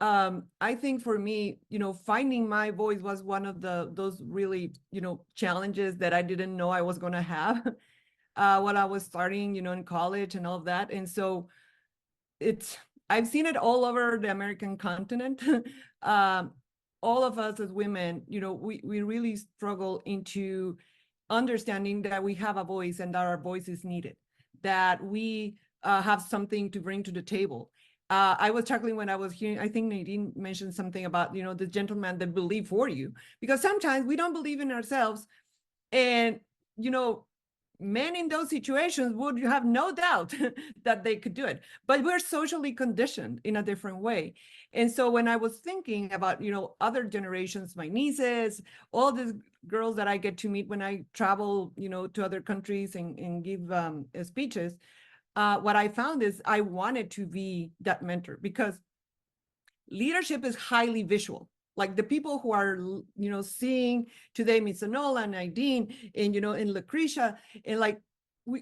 [SPEAKER 5] I think for me, finding my voice was one of those really, challenges that I didn't know I was going to have when I was starting, in college and all of that. And so I've seen it all over the American continent. All of us as women, we really struggle into understanding that we have a voice and that our voice is needed, that we have something to bring to the table. I was chuckling when I was hearing, I think Nadine mentioned something about, the gentleman that believe for you, because sometimes we don't believe in ourselves. And, men in those situations would have no doubt that they could do it, but we're socially conditioned in a different way. And so when I was thinking about, other generations, my nieces, all these girls that I get to meet when I travel, to other countries and give speeches, what I found is I wanted to be that mentor, because leadership is highly visual. Like the people who are, seeing today, Miss Anola and Nadine and, and Lucretia, and like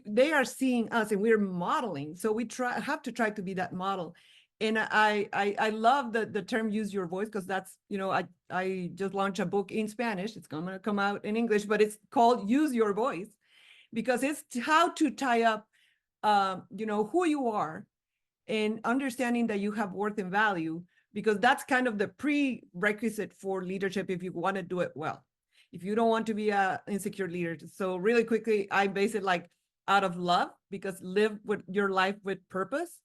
[SPEAKER 5] they are seeing us and we're modeling. So we have to try to be that model. And I love the term "use your voice," because that's, I just launched a book in Spanish. It's going to come out in English, but it's called "Use Your Voice," because it's how to tie up, who you are and understanding that you have worth and value, because that's kind of the prerequisite for leadership if you want to do it well, if you don't want to be an insecure leader. So really quickly, I base it like out of love, because live with your life with purpose,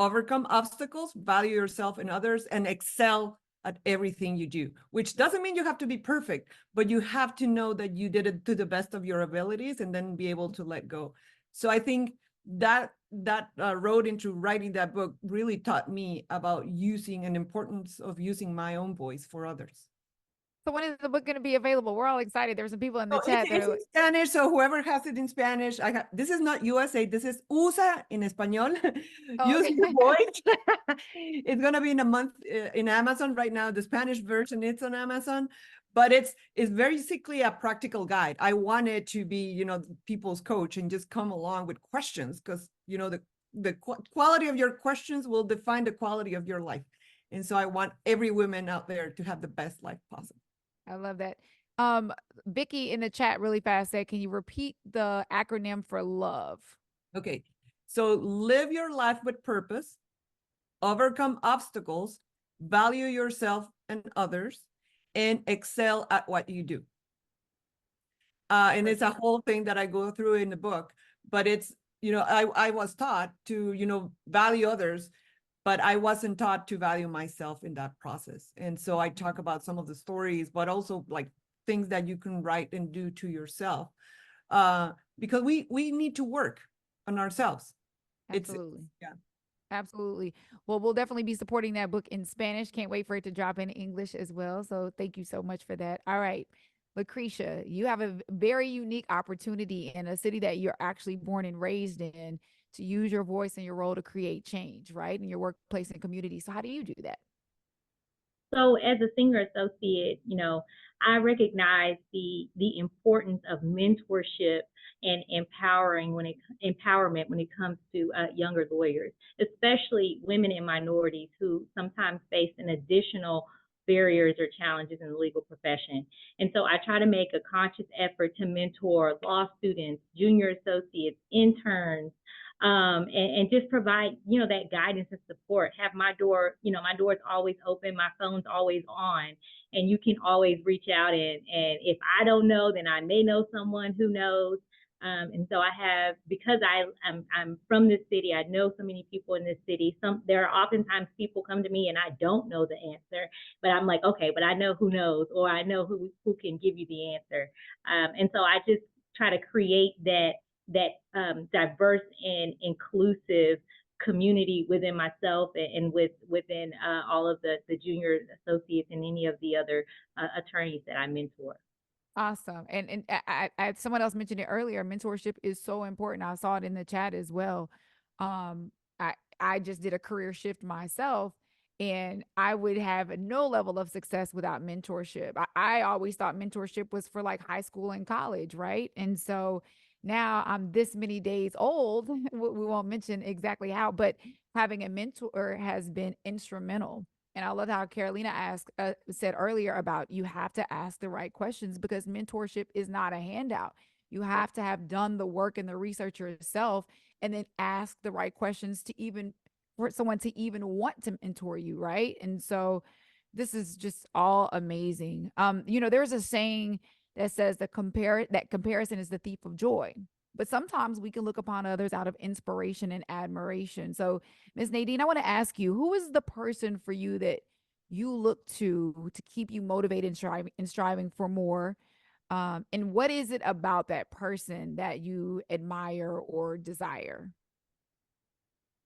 [SPEAKER 5] overcome obstacles, value yourself and others, and excel at everything you do, which doesn't mean you have to be perfect, but you have to know that you did it to the best of your abilities and then be able to let go. So I think that road into writing that book really taught me about using and importance of using my own voice for others.
[SPEAKER 2] So when is the book going to be available? We're all excited. There's some people in the chat.
[SPEAKER 5] It's in Spanish, so whoever has it in Spanish, this is not USA, this is USA in Español. Use your voice. It's going to be in a month in Amazon right now. The Spanish version, it's on Amazon, but it's basically a practical guide. I wanted to be, people's coach and just come along with questions, because, the quality of your questions will define the quality of your life. And so I want every woman out there to have the best life possible.
[SPEAKER 2] I love that. Vicky in the chat really fast said, can you repeat the acronym for LOVE?
[SPEAKER 5] Okay. So live your life with purpose, overcome obstacles, value yourself and others, and excel at what you do. And it's a whole thing that I go through in the book, but it's, I was taught to, value others, but I wasn't taught to value myself in that process. And so I talk about some of the stories, but also like things that you can write and do to yourself, because we need to work on ourselves.
[SPEAKER 2] Absolutely.
[SPEAKER 5] Yeah.
[SPEAKER 2] Absolutely. Well, we'll definitely be supporting that book in Spanish. Can't wait for it to drop in English as well. So thank you so much for that. All right. Lucretia, you have a very unique opportunity in a city that you're actually born and raised in to use your voice and your role to create change, right? In your workplace and community. So how do you do that?
[SPEAKER 6] So as a senior associate, I recognize the importance of mentorship and empowerment when it comes to younger lawyers, especially women and minorities who sometimes face an additional barriers or challenges in the legal profession. And so I try to make a conscious effort to mentor law students, junior associates, interns, and just provide, that guidance and support. Have my door is always open, my phone's always on, and you can always reach out. And if I don't know, then I may know someone who knows. And so I have, because I'm from this city, I know so many people in this city. There are oftentimes people come to me and I don't know the answer, but I'm like, okay, but I know who knows, or I know who can give you the answer. And so I just try to create that diverse and inclusive community within myself and within all of the junior associates and any of the other attorneys that I mentor.
[SPEAKER 2] Awesome. And someone else mentioned it earlier. Mentorship is so important. I saw it in the chat as well. I just did a career shift myself, and I would have no level of success without mentorship. I always thought mentorship was for like high school and college, right? And so now I'm this many days old. We won't mention exactly how, but having a mentor has been instrumental. And I love how Carolina said earlier about you have to ask the right questions, because mentorship is not a handout. You have to have done the work and the research yourself, and then ask the right questions for someone to even want to mentor you, right? And so this is just all amazing. There's a saying that says that comparison is the thief of joy. But sometimes we can look upon others out of inspiration and admiration. So, Ms. Nadine, I want to ask you, who is the person for you that you look to keep you motivated and striving for more? And what is it about that person that you admire or desire?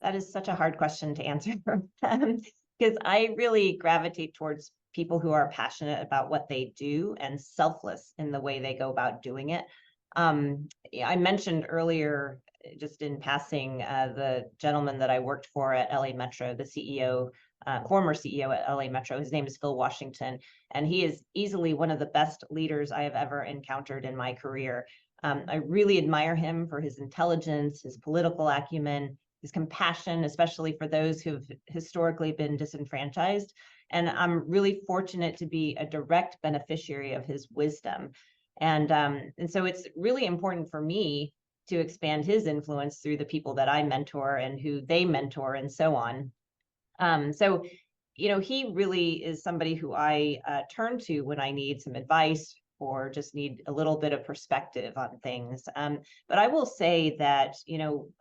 [SPEAKER 3] That is such a hard question to answer, because I really gravitate towards people who are passionate about what they do and selfless in the way they go about doing it. I mentioned earlier, just in passing, the gentleman that I worked for at LA Metro, the CEO, former CEO at LA Metro. His name is Phil Washington, and he is easily one of the best leaders I have ever encountered in my career. I really admire him for his intelligence, his political acumen, his compassion, especially for those who've historically been disenfranchised. And I'm really fortunate to be a direct beneficiary of his wisdom. And so it's really important for me to expand his influence through the people that I mentor and who they mentor and so on. So, he really is somebody who I turn to when I need some advice or just need a little bit of perspective on things. But I will say that,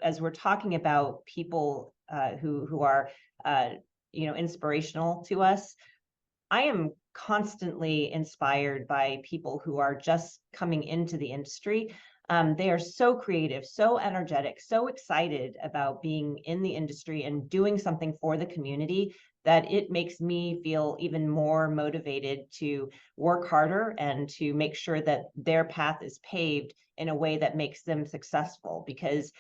[SPEAKER 3] as we're talking about people who are, inspirational to us, I am constantly inspired by people who are just coming into the industry. They are so creative, so energetic, so excited about being in the industry and doing something for the community that it makes me feel even more motivated to work harder and to make sure that their path is paved in a way that makes them successful. Because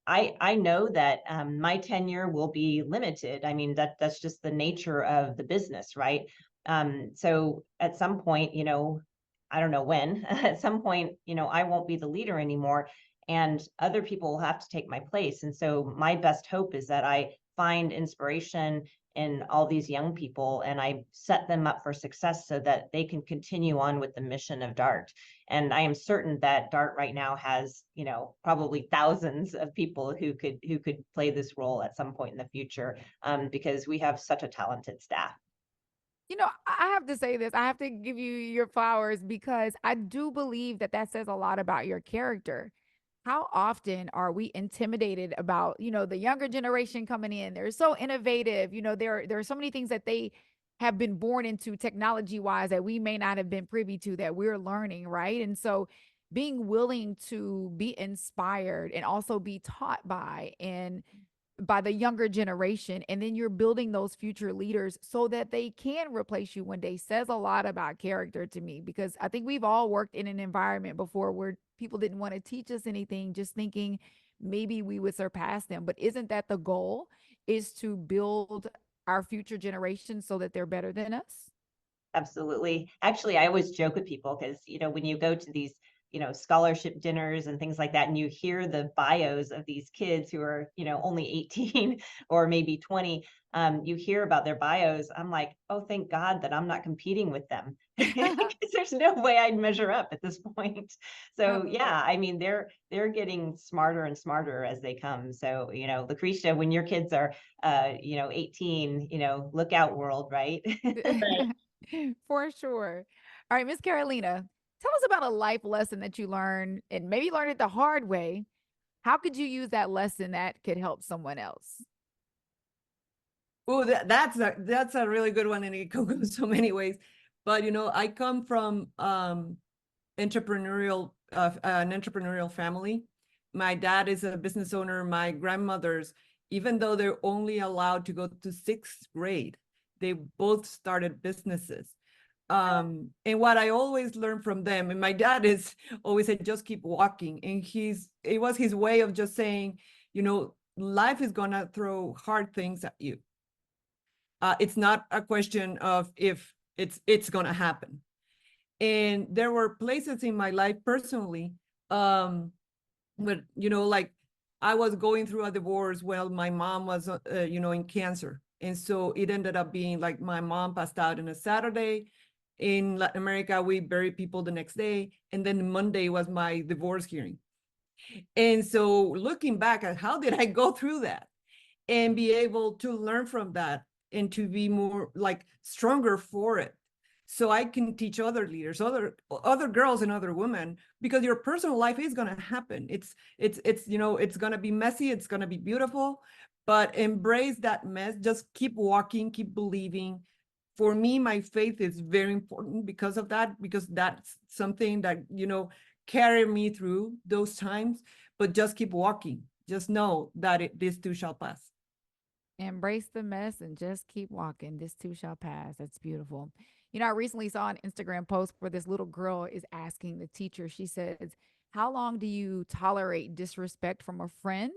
[SPEAKER 3] I know that my tenure will be limited. I mean, that's just the nature of the business, right? So at some point, I don't know when, at some point, I won't be the leader anymore, and other people will have to take my place. And so my best hope is that I find inspiration in all these young people and I set them up for success so that they can continue on with the mission of DART. And I am certain that DART right now has, probably thousands of people who could play this role at some point in the future, because we have such a talented staff.
[SPEAKER 2] I have to say this. I have to give you your flowers, because I do believe that says a lot about your character. how often are we intimidated about, the younger generation coming in? They're so innovative. There are so many things that they have been born into technology wise that we may not have been privy to that we're learning, right? And so being willing to be inspired and also be taught by the younger generation, and then you're building those future leaders so that they can replace you one day, says a lot about character to me, because I think we've all worked in an environment before where people didn't want to teach us anything, just thinking maybe we would surpass them. But isn't that the goal, is to build our future generations so that they're better than us?
[SPEAKER 3] Absolutely. Actually, I always joke with people because, when you go to these, scholarship dinners and things like that, and you hear the bios of these kids who are, only 18 or maybe 20, you hear about their bios. I'm like, oh, thank God that I'm not competing with them because there's no way I'd measure up at this point. So yeah, I mean, they're getting smarter and smarter as they come. So, Lucretia, when your kids are, 18, look out, world, right?
[SPEAKER 6] Right.
[SPEAKER 2] For sure. All right, Miss Carolina, tell us about a life lesson that you learned and maybe learned it the hard way. How could you use that lesson that could help someone else?
[SPEAKER 5] Oh, that's a really good one, and it can go so many ways. But I come from an entrepreneurial family. My dad is a business owner. My grandmothers, even though they're only allowed to go to sixth grade, they both started businesses. And what I always learn from them, and my dad is always said, just keep walking. And it was his way of just saying, life is gonna throw hard things at you. It's not a question of if it's gonna happen. And there were places in my life personally, where like I was going through a divorce while my mom was in cancer, and so it ended up being like my mom passed out on a Saturday. In Latin America, we bury people the next day, and then Monday was my divorce hearing. And so looking back at how did I go through that and be able to learn from that and to be more like stronger for it, so I can teach other leaders, other girls and other women, because your personal life is going to happen. It's it's going to be messy, it's going to be beautiful, but embrace that mess. Just keep walking, keep believing. For me, my faith is very important because of that, because that's something that carry me through those times. But just keep walking, just know that this too shall pass.
[SPEAKER 2] Embrace the mess and just keep walking. This too shall pass. That's beautiful. I recently saw an Instagram post where this little girl is asking the teacher, she says, how long do you tolerate disrespect from a friend?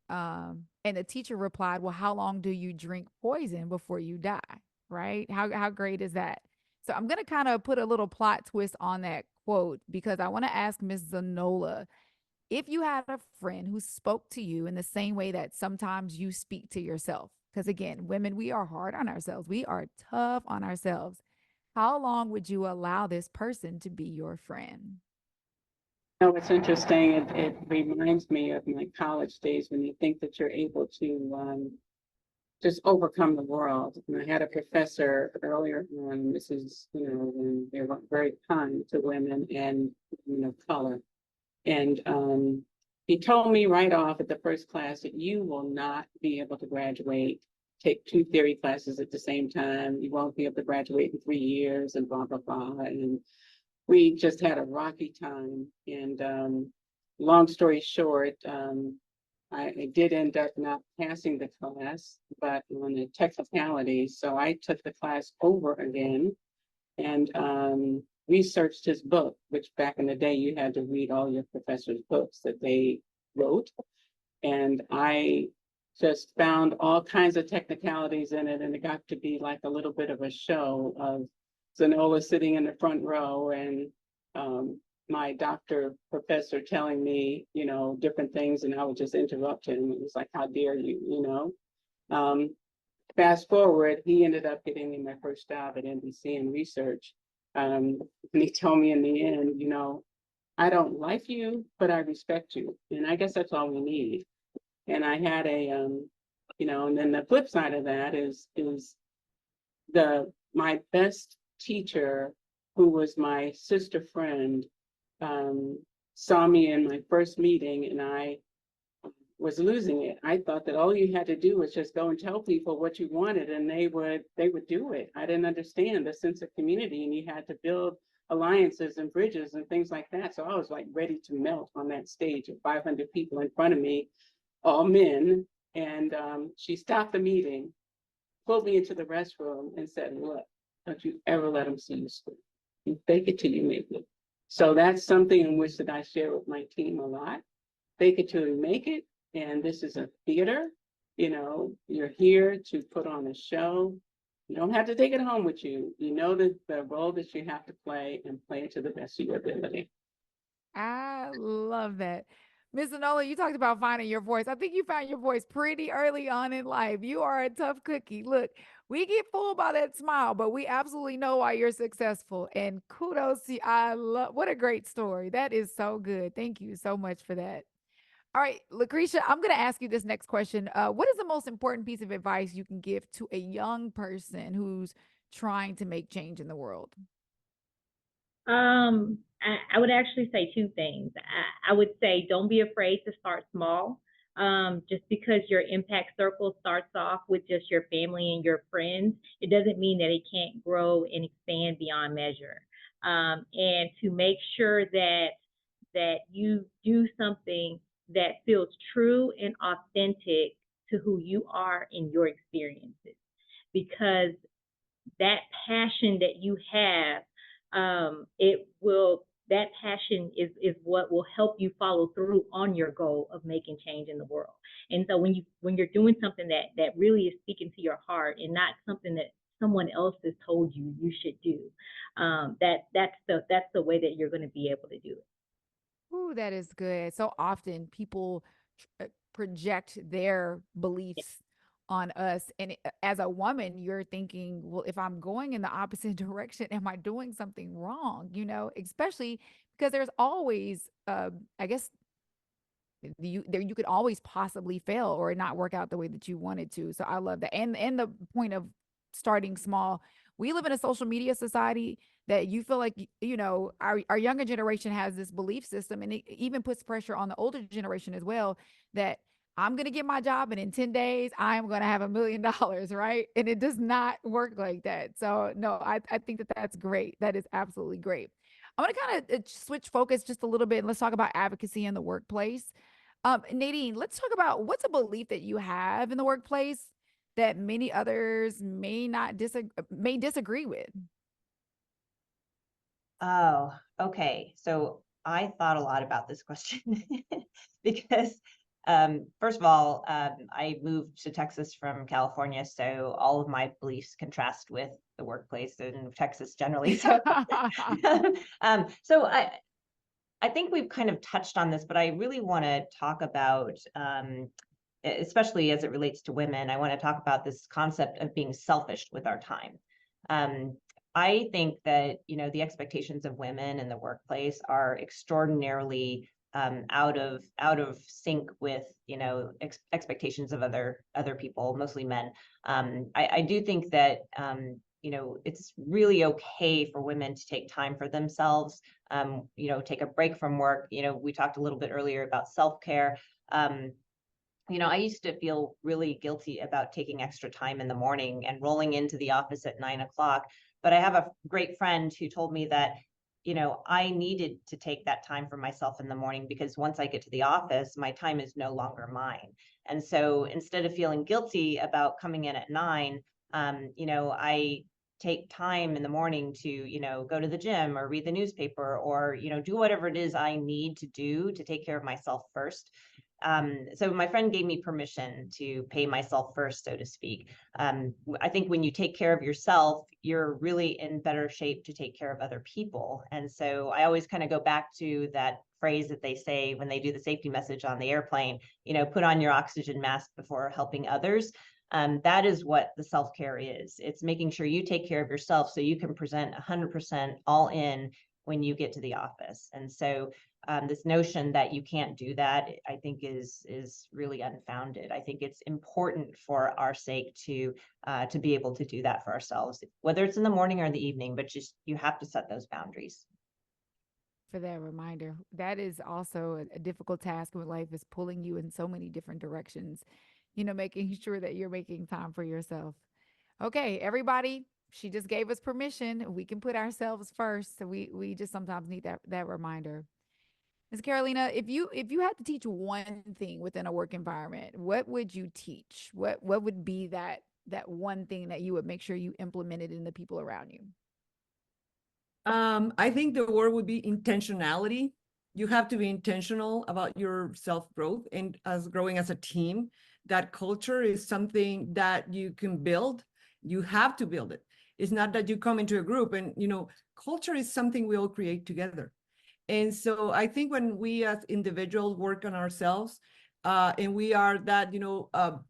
[SPEAKER 2] And the teacher replied, well, how long do you drink poison before you die? Right? How great is that? So I'm going to kind of put a little plot twist on that quote, because I want to ask Ms. Zanola, if you had a friend who spoke to you in the same way that sometimes you speak to yourself, because again, women, we are hard on ourselves, we are tough on ourselves, how long would you allow this person to be your friend?
[SPEAKER 4] It's interesting. It reminds me of my college days when you think that you're able to just overcome the world. And I had a professor earlier on, this is, when they were very kind to women and, color. And he told me right off at the first class that you will not be able to graduate, take 2 theory classes at the same time. You won't be able to graduate in 3 years and blah, blah, blah. And we just had a rocky time. And long story short, I did end up not passing the class, but on a technicality. So I took the class over again and researched his book, which back in the day you had to read all your professor's books that they wrote. And I just found all kinds of technicalities in it. And it got to be like a little bit of a show of Zanola sitting in the front row and my doctor professor telling me, different things, and I would just interrupt him. It was like, how dare you, Fast forward, he ended up getting me my first job at NBC in research. And he told me in the end, I don't like you, but I respect you. And I guess that's all we need. And I had and then the flip side of that is my best teacher, who was my sister friend, saw me in my first meeting and I was losing it. I thought that all you had to do was just go and tell people what you wanted and they would do it. I didn't understand the sense of community, and you had to build alliances and bridges and things like that. So I was like ready to melt on that stage of 500 people in front of me, all men. And she stopped the meeting, pulled me into the restroom and said, look, don't you ever let them see you scream. You fake it till you make it. So that's something in which that I share with my team a lot. Fake it till you make it. And this is a theater. You know, you're here to put on a show. You don't have to take it home with you. You know the role that you have to play and play it to the best of your ability.
[SPEAKER 2] I love that. Miss Anola, you talked about finding your voice. I think you found your voice pretty early on in life. You are a tough cookie. Look, we get fooled by that smile, but we absolutely know why you're successful. And kudos to you. I love, what a great story. That is so good. Thank you so much for that. All right, Lucretia, I'm going to ask you this next question. What is the most important piece of advice you can give to a young person who's trying to make change in the world?
[SPEAKER 6] I would actually say two things. I would say don't be afraid to start small. Just because your impact circle starts off with just your family and your friends, it doesn't mean that it can't grow and expand beyond measure. And to make sure that you do something that feels true and authentic to who you are in your experiences, because that passion that you have, that passion is what will help you follow through on your goal of making change in the world. And so when you're doing something that really is speaking to your heart and not something that someone else has told you should do, that's the way that you're going to be able to do it.
[SPEAKER 2] Ooh, that is good. So often people project their beliefs on us. And as a woman, you're thinking, well, if I'm going in the opposite direction, am I doing something wrong? You know, especially because there's always, I guess, you could always possibly fail or not work out the way that you wanted to. So I love that. And the point of starting small. We live in a social media society that you feel like, you know, our younger generation has this belief system, and it even puts pressure on the older generation as well, that I'm going to get my job and in 10 days, I'm going to have $1 million, right? And it does not work like that. So no, I think that that's great. That is absolutely great. I want to kind of switch focus just a little bit and let's talk about advocacy in the workplace. Nadine, let's talk about what's a belief that you have in the workplace that many others may disagree with.
[SPEAKER 3] Oh, okay. So I thought a lot about this question because, first of all, I moved to Texas from California, so all of my beliefs contrast with the workplace in Texas generally. So, so I think we've kind of touched on this, but I really want to talk about, especially as it relates to women, I want to talk about this concept of being selfish with our time. I think that, you know, the expectations of women in the workplace are extraordinarily out of sync with, you know, expectations of other people, mostly men. I do think that, you know, it's really okay for women to take time for themselves, you know, take a break from work. You know, we talked a little bit earlier about self-care. You know, I used to feel really guilty about taking extra time in the morning and rolling into the office at 9 o'clock. But I have a great friend who told me that, you know, I needed to take that time for myself in the morning because once I get to the office, my time is no longer mine. And so instead of feeling guilty about coming in at 9, you know, I take time in the morning to, you know, go to the gym or read the newspaper or, you know, do whatever it is I need to do to take care of myself first. So my friend gave me permission to pay myself first, so to speak. I think when you take care of yourself, you're really in better shape to take care of other people. And so I always kind of go back to that phrase that they say when they do the safety message on the airplane, you know, put on your oxygen mask before helping others. That is what the self-care is. It's making sure you take care of yourself so you can present 100% all in when you get to the office. And so this notion that you can't do that, I think is really unfounded. I think it's important for our sake to be able to do that for ourselves, whether it's in the morning or in the evening, but just you have to set those boundaries.
[SPEAKER 2] for that reminder. That is also a difficult task in life, is pulling you in so many different directions, making sure that you're making time for yourself. Okay, everybody, she just gave us permission. We can put ourselves first. So we just sometimes need that reminder. Ms. Carolina, if you had to teach one thing within a work environment, what would you teach? What would be that one thing that you would make sure you implemented in the people around you?
[SPEAKER 5] I think the word would be intentionality. You have to be intentional about your self-growth and as growing as a team. That culture is something that you can build. You have to build it. It's not that you come into a group and, culture is something we all create together. And so I think when we as individuals work on ourselves, and we are that,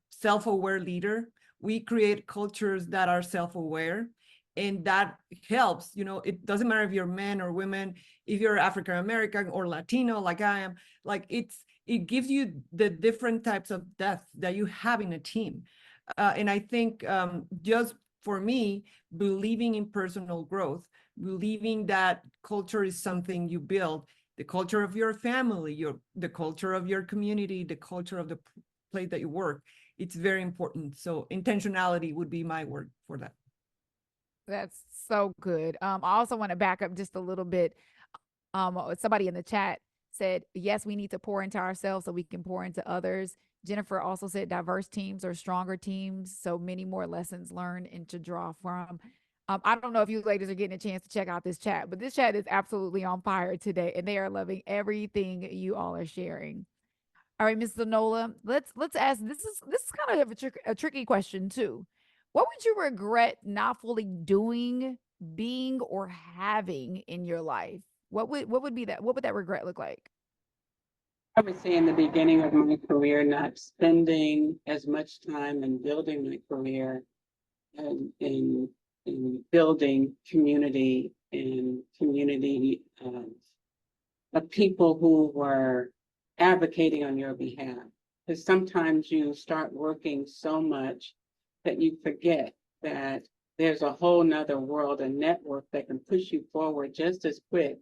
[SPEAKER 5] self-aware leader, we create cultures that are self-aware. And that helps, it doesn't matter if you're men or women, if you're African American or Latino like I am, like it gives you the different types of depth that you have in a team. And I think just for me, believing in personal growth, believing that culture is something you build, the culture of your family, the culture of your community, the culture of the place that you work, it's very important. So intentionality would be my word for that.
[SPEAKER 2] That's so good. I also want to back up just a little bit. Somebody in the chat said, yes, we need to pour into ourselves so we can pour into others. Jennifer also said diverse teams are stronger teams, so many more lessons learned and to draw from. I don't know if you ladies are getting a chance to check out this chat, but this chat is absolutely on fire today, and they are loving everything you all are sharing. All right, Ms. Zanola, let's ask. This is kind of a tricky question too. What would you regret not fully doing, being, or having in your life? What would be that? What would that regret look like?
[SPEAKER 4] I would say in the beginning of my career, not spending as much time in building my career and in building community and community of people who were advocating on your behalf. Because sometimes you start working so much that you forget that there's a whole nother world, a network that can push you forward just as quick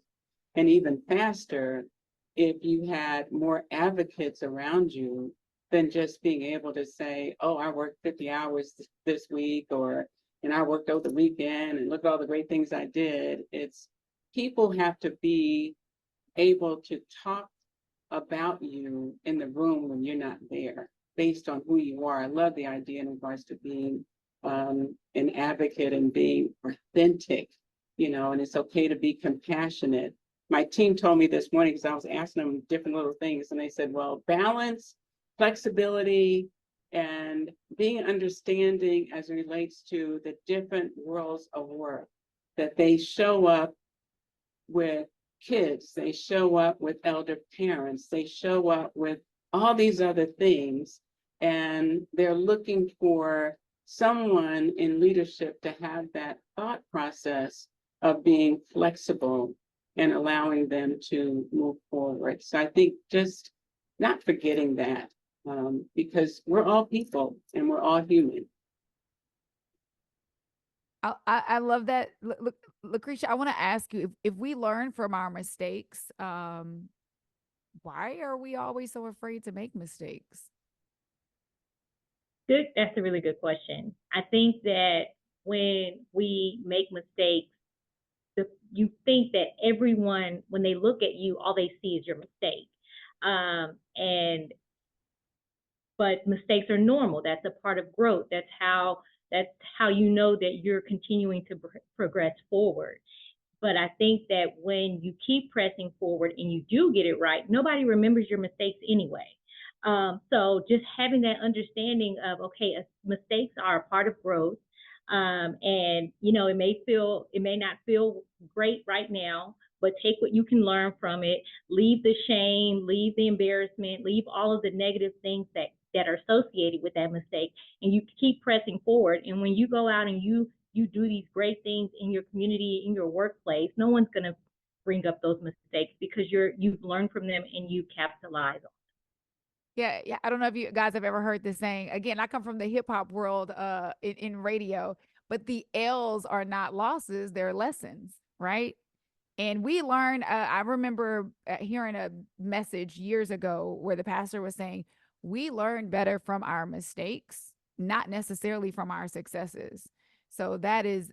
[SPEAKER 4] and even faster if you had more advocates around you than just being able to say, oh, I worked 50 hours this week, and I worked over the weekend and look at all the great things I did. It's people have to be able to talk about you in the room when you're not there based on who you are. I love the idea in regards to being an advocate and being authentic, and it's okay to be compassionate. My team told me this morning because I was asking them different little things, and they said, well, balance, flexibility, and being understanding as it relates to the different worlds of work, that they show up with kids, they show up with elder parents, they show up with all these other things, and they're looking for someone in leadership to have that thought process of being flexible and allowing them to move forward. So I think just not forgetting that, because we're all people and we're all human.
[SPEAKER 2] I love that. Look, Lucretia, I want to ask you, if we learn from our mistakes, why are we always so afraid to make mistakes?
[SPEAKER 6] Good. That's a really good question. I think that when we make mistakes, you think that everyone, when they look at you, all they see is your mistake. But mistakes are normal. That's a part of growth. That's how you know that you're continuing to progress forward. But I think that when you keep pressing forward and you do get it right, nobody remembers your mistakes anyway. So just having that understanding of, okay, mistakes are a part of growth. And it may not feel great right now, but take what you can learn from it. Leave the shame, leave the embarrassment, leave all of the negative things that are associated with that mistake, and you keep pressing forward. And when you go out and you do these great things in your community, in your workplace, no one's going to bring up those mistakes because you've learned from them and you capitalize on them.
[SPEAKER 2] Yeah. I don't know if you guys have ever heard this saying. Again, I come from the hip hop world in radio, but the L's are not losses, they're lessons, right? And we learned, I remember hearing a message years ago where the pastor was saying, we learn better from our mistakes, not necessarily from our successes. So that is,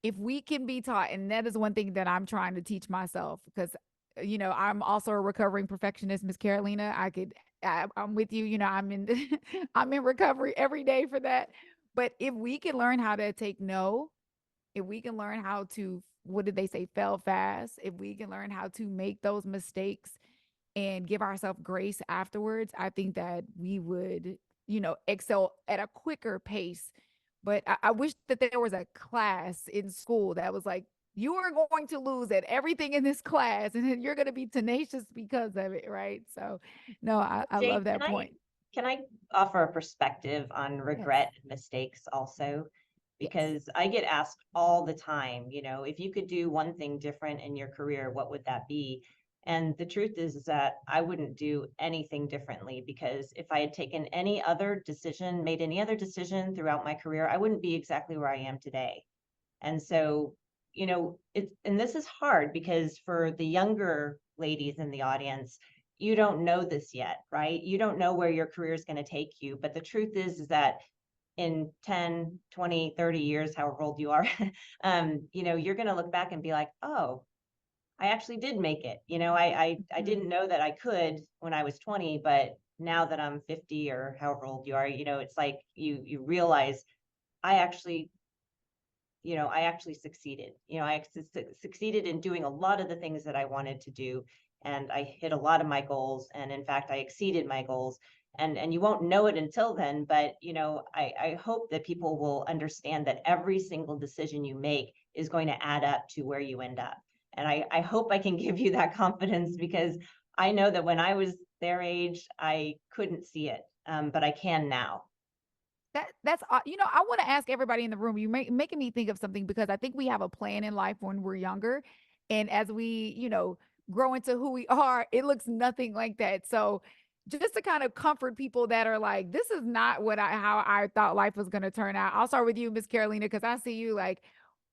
[SPEAKER 2] if we can be taught, and that is one thing that I'm trying to teach myself, because, you know, I'm also a recovering perfectionist, Miss Carolina. I'm with you, you know, I'm in, I'm in recovery every day for that. But if we can learn how to take no, if we can learn how to, what did they say, fail fast, if we can learn how to make those mistakes and give ourselves grace afterwards, I think that we would, you know, excel at a quicker pace. But I wish that there was a class in school that was like, you are going to lose at everything in this class and then you're going to be tenacious because of it, right? So no, I
[SPEAKER 3] Jade,
[SPEAKER 2] love that point.
[SPEAKER 3] can I offer a perspective on
[SPEAKER 2] Yes.
[SPEAKER 3] regret and mistakes also?
[SPEAKER 2] Yes.
[SPEAKER 3] Because I get asked all the time, you know, if you could do one thing different in your career, what would that be? And the truth is that I wouldn't do anything differently, because if I had taken any other decision, made any other decision throughout my career, I wouldn't be exactly where I am today. And so, you know, and this is hard because for the younger ladies in the audience, you don't know this yet, right? You don't know where your career is going to take you. But the truth is that in 10, 20, 30 years, however old you are, you know, you're going to look back and be like, oh, I actually did make it. You know, I didn't know that I could when I was 20, but now that I'm 50 or however old you are, you know, it's like you realize I actually, you know, I actually succeeded. You know, I succeeded in doing a lot of the things that I wanted to do. And I hit a lot of my goals. And in fact, I exceeded my goals. And you won't know it until then. But, you know, I hope that people will understand that every single decision you make is going to add up to where you end up. And I hope I can give you that confidence, because I know that when I was their age, I couldn't see it, but I can now.
[SPEAKER 2] That's you know, I want to ask everybody in the room, you making me think of something, because I think we have a plan in life when we're younger, and as we, you know, grow into who we are, it looks nothing like that. So just to kind of comfort people that are like, this is not how I thought life was going to turn out. I'll start with you, Miss Carolina, because I see you like,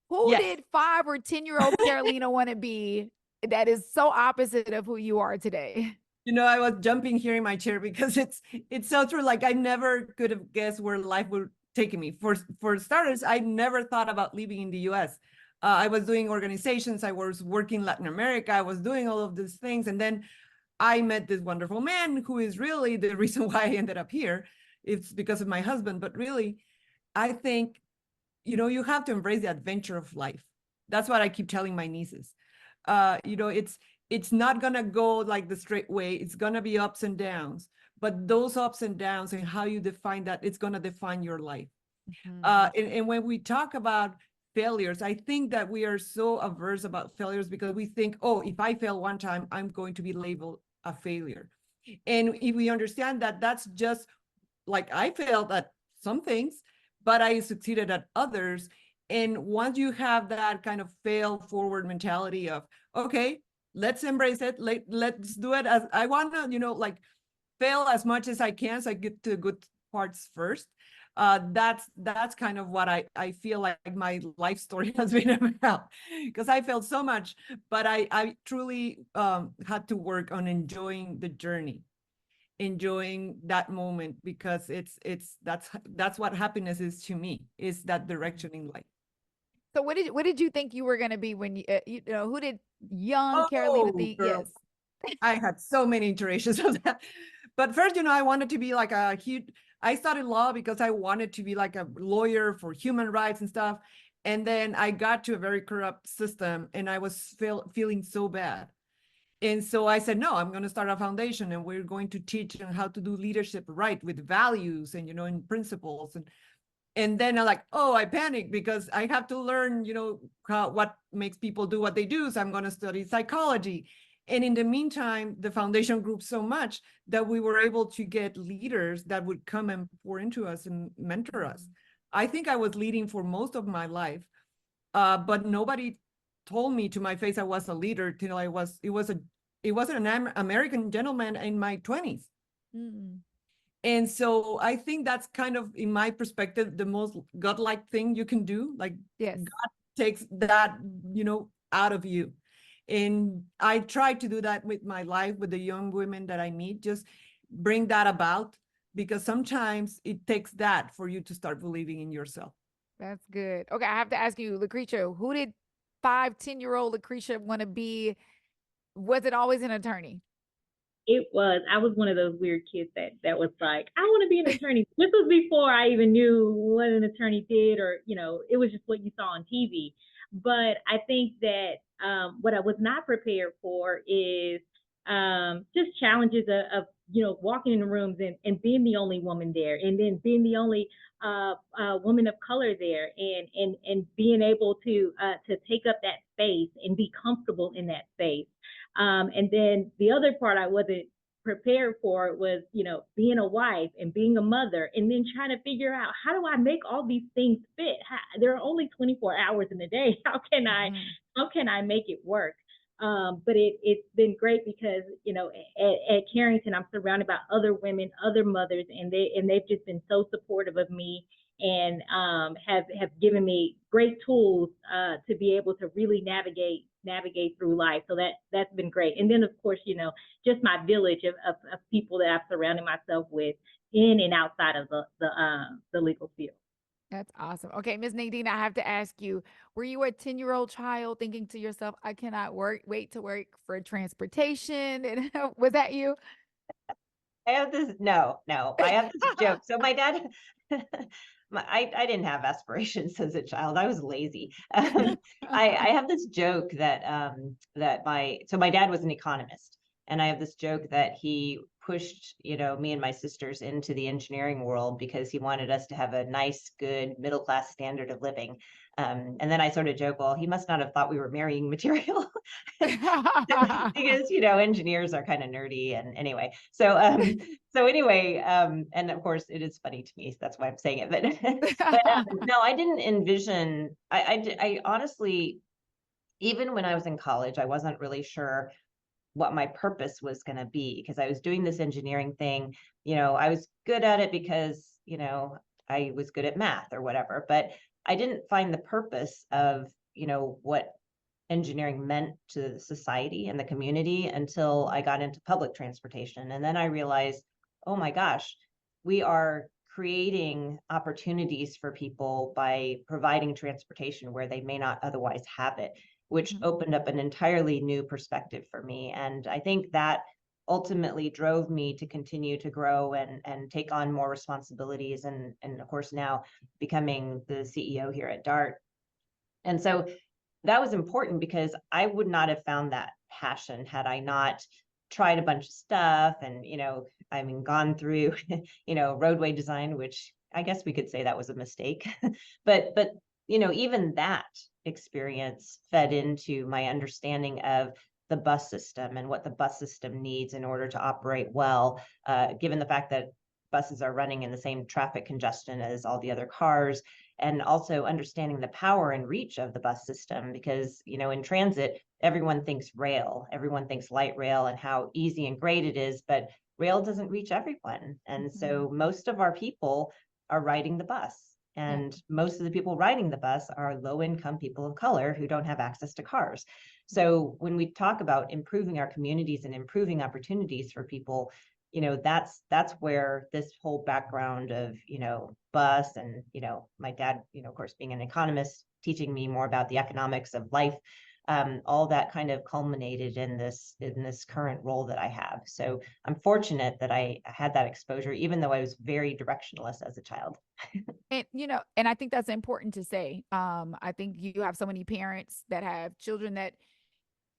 [SPEAKER 2] who
[SPEAKER 5] Yes.
[SPEAKER 2] did 5 or 10-year-old Carolina want to be that is so opposite of who you are today?
[SPEAKER 5] You know, I was jumping here in my chair because it's so true. Like I never could have guessed where life would take me. For starters, I never thought about living in the US. I was doing organizations, I was working Latin America, I was doing all of these things. And then I met this wonderful man who is really the reason why I ended up here. It's because of my husband. But really, I think, you know, you have to embrace the adventure of life. That's what I keep telling my nieces. You know, it's not gonna go like the straight way. It's gonna be ups and downs, but those ups and downs and how you define that, it's gonna define your life. And when we talk about failures, I think that we are so averse about failures because we think, oh, if I fail one time, I'm going to be labeled a failure. And if we understand that that's just like I failed at some things, but I succeeded at others. And once you have that kind of fail forward mentality of, okay, let's embrace it. Let's do it as I want to, you know, like fail as much as I can so I get to the good parts first. That's kind of what I feel like my life story has been about, because I failed so much, but I truly had to work on enjoying the journey, enjoying that moment, because that's what happiness is to me, is that direction in life.
[SPEAKER 2] So what did you think you were going to be when you know, who did young Carolina think?
[SPEAKER 5] Girl.
[SPEAKER 2] Yes.
[SPEAKER 5] I had so many iterations of that. But first, you know, I wanted to be like a huge, I studied law because I wanted to be like a lawyer for human rights and stuff. And then I got to a very corrupt system and I was feeling so bad. And so I said, no, I'm going to start a foundation and we're going to teach them how to do leadership right with values and, you know, and principles. And then I'm like, oh, I panicked because I have to learn, you know, what makes people do what they do. So I'm going to study psychology. And in the meantime, the foundation grew so much that we were able to get leaders that would come and pour into us and mentor us. I think I was leading for most of my life, but nobody told me to my face I was a leader till it was an American gentleman in my 20s.
[SPEAKER 2] Mm.
[SPEAKER 5] And so I think that's kind of, in my perspective, the most godlike thing you can do. Like,
[SPEAKER 2] Yes.
[SPEAKER 5] God takes that, you know, out of you. And I try to do that with my life, with the young women that I meet, just bring that about, because sometimes it takes that for you to start believing in yourself.
[SPEAKER 2] That's good. Okay, I have to ask you, Lucretia, who did 5-10-year-old Lucretia want to be? Was it always an attorney?
[SPEAKER 6] It was. I was one of those weird kids that was like, I want to be an attorney. This was before I even knew what an attorney did, or it was just what you saw on TV. But I think that what I was not prepared for is just challenges of walking in the rooms and being the only woman there, and then being the only woman of color there, and being able to take up that space and be comfortable in that space. And then the other part I wasn't prepared for was, being a wife and being a mother, and then trying to figure out, how do I make all these things fit? There are only 24 hours in a day. How can I make it work? But it's been great because, at Carrington, I'm surrounded by other women, other mothers, and they've just been so supportive of me, and have given me great tools to be able to really navigate through life. So that's been great. And then, of course, just my village of people that I've surrounded myself with in and outside of the legal field.
[SPEAKER 2] That's awesome. Okay, Ms. Nadine, I have to ask you, were you a 10-year-old child thinking to yourself, I cannot wait to work for transportation? And was that you?
[SPEAKER 3] I have this, no, I have this joke. So my dad, I didn't have aspirations as a child. I was lazy. I have this joke that my dad was an economist, and I have this joke that he pushed, me and my sisters into the engineering world because he wanted us to have a nice, good middle-class standard of living. And then I sort of joke, well, he must not have thought we were marrying material because, engineers are kind of nerdy. And anyway, so anyway, and of course it is funny to me, so that's why I'm saying it. But no, I didn't envision, I honestly, even when I was in college, I wasn't really sure what my purpose was going to be, because I was doing this engineering thing. I was good at it because, I was good at math or whatever, but I didn't find the purpose of, what engineering meant to society and the community until I got into public transportation. And then I realized, oh my gosh, we are creating opportunities for people by providing transportation where they may not otherwise have it, which opened up an entirely new perspective for me. And I think that ultimately drove me to continue to grow and take on more responsibilities, and of course now becoming the CEO here at DART. And so that was important because I would not have found that passion had I not tried a bunch of stuff and, gone through, roadway design, which I guess we could say that was a mistake. but, even that experience fed into my understanding of the bus system and what the bus system needs in order to operate well, given the fact that buses are running in the same traffic congestion as all the other cars, and also understanding the power and reach of the bus system, because, in transit, everyone thinks rail, everyone thinks light rail and how easy and great it is, but rail doesn't reach everyone. And so most of our people are riding the bus. And most of the people riding the bus are low-income people of color who don't have access to cars. So when we talk about improving our communities and improving opportunities for people, that's where this whole background of, bus and, my dad, of course, being an economist, teaching me more about the economics of life, all that kind of culminated in this current role that I have. So I'm fortunate that I had that exposure, even though I was very directionless as a child.
[SPEAKER 2] And, and I think that's important to say. I think you have so many parents that have children that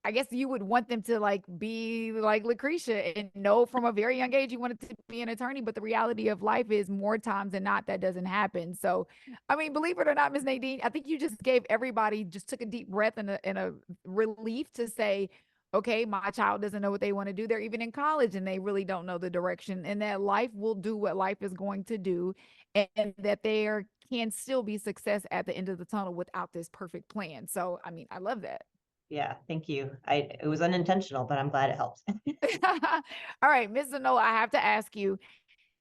[SPEAKER 2] I guess you would want them to be like Lucretia and know from a very young age you wanted to be an attorney, but the reality of life is more times than not that doesn't happen. So, believe it or not, Ms. Nadine, I think you just gave everybody, just took a deep breath and a relief to say, okay, my child doesn't know what they want to do. They're even in college and they really don't know the direction, and that life will do what life is going to do, and that there can still be success at the end of the tunnel without this perfect plan. So, I love that.
[SPEAKER 3] Yeah, thank you. It was unintentional, but I'm glad it helps.
[SPEAKER 2] All right, Ms. Zanola, I have to ask you,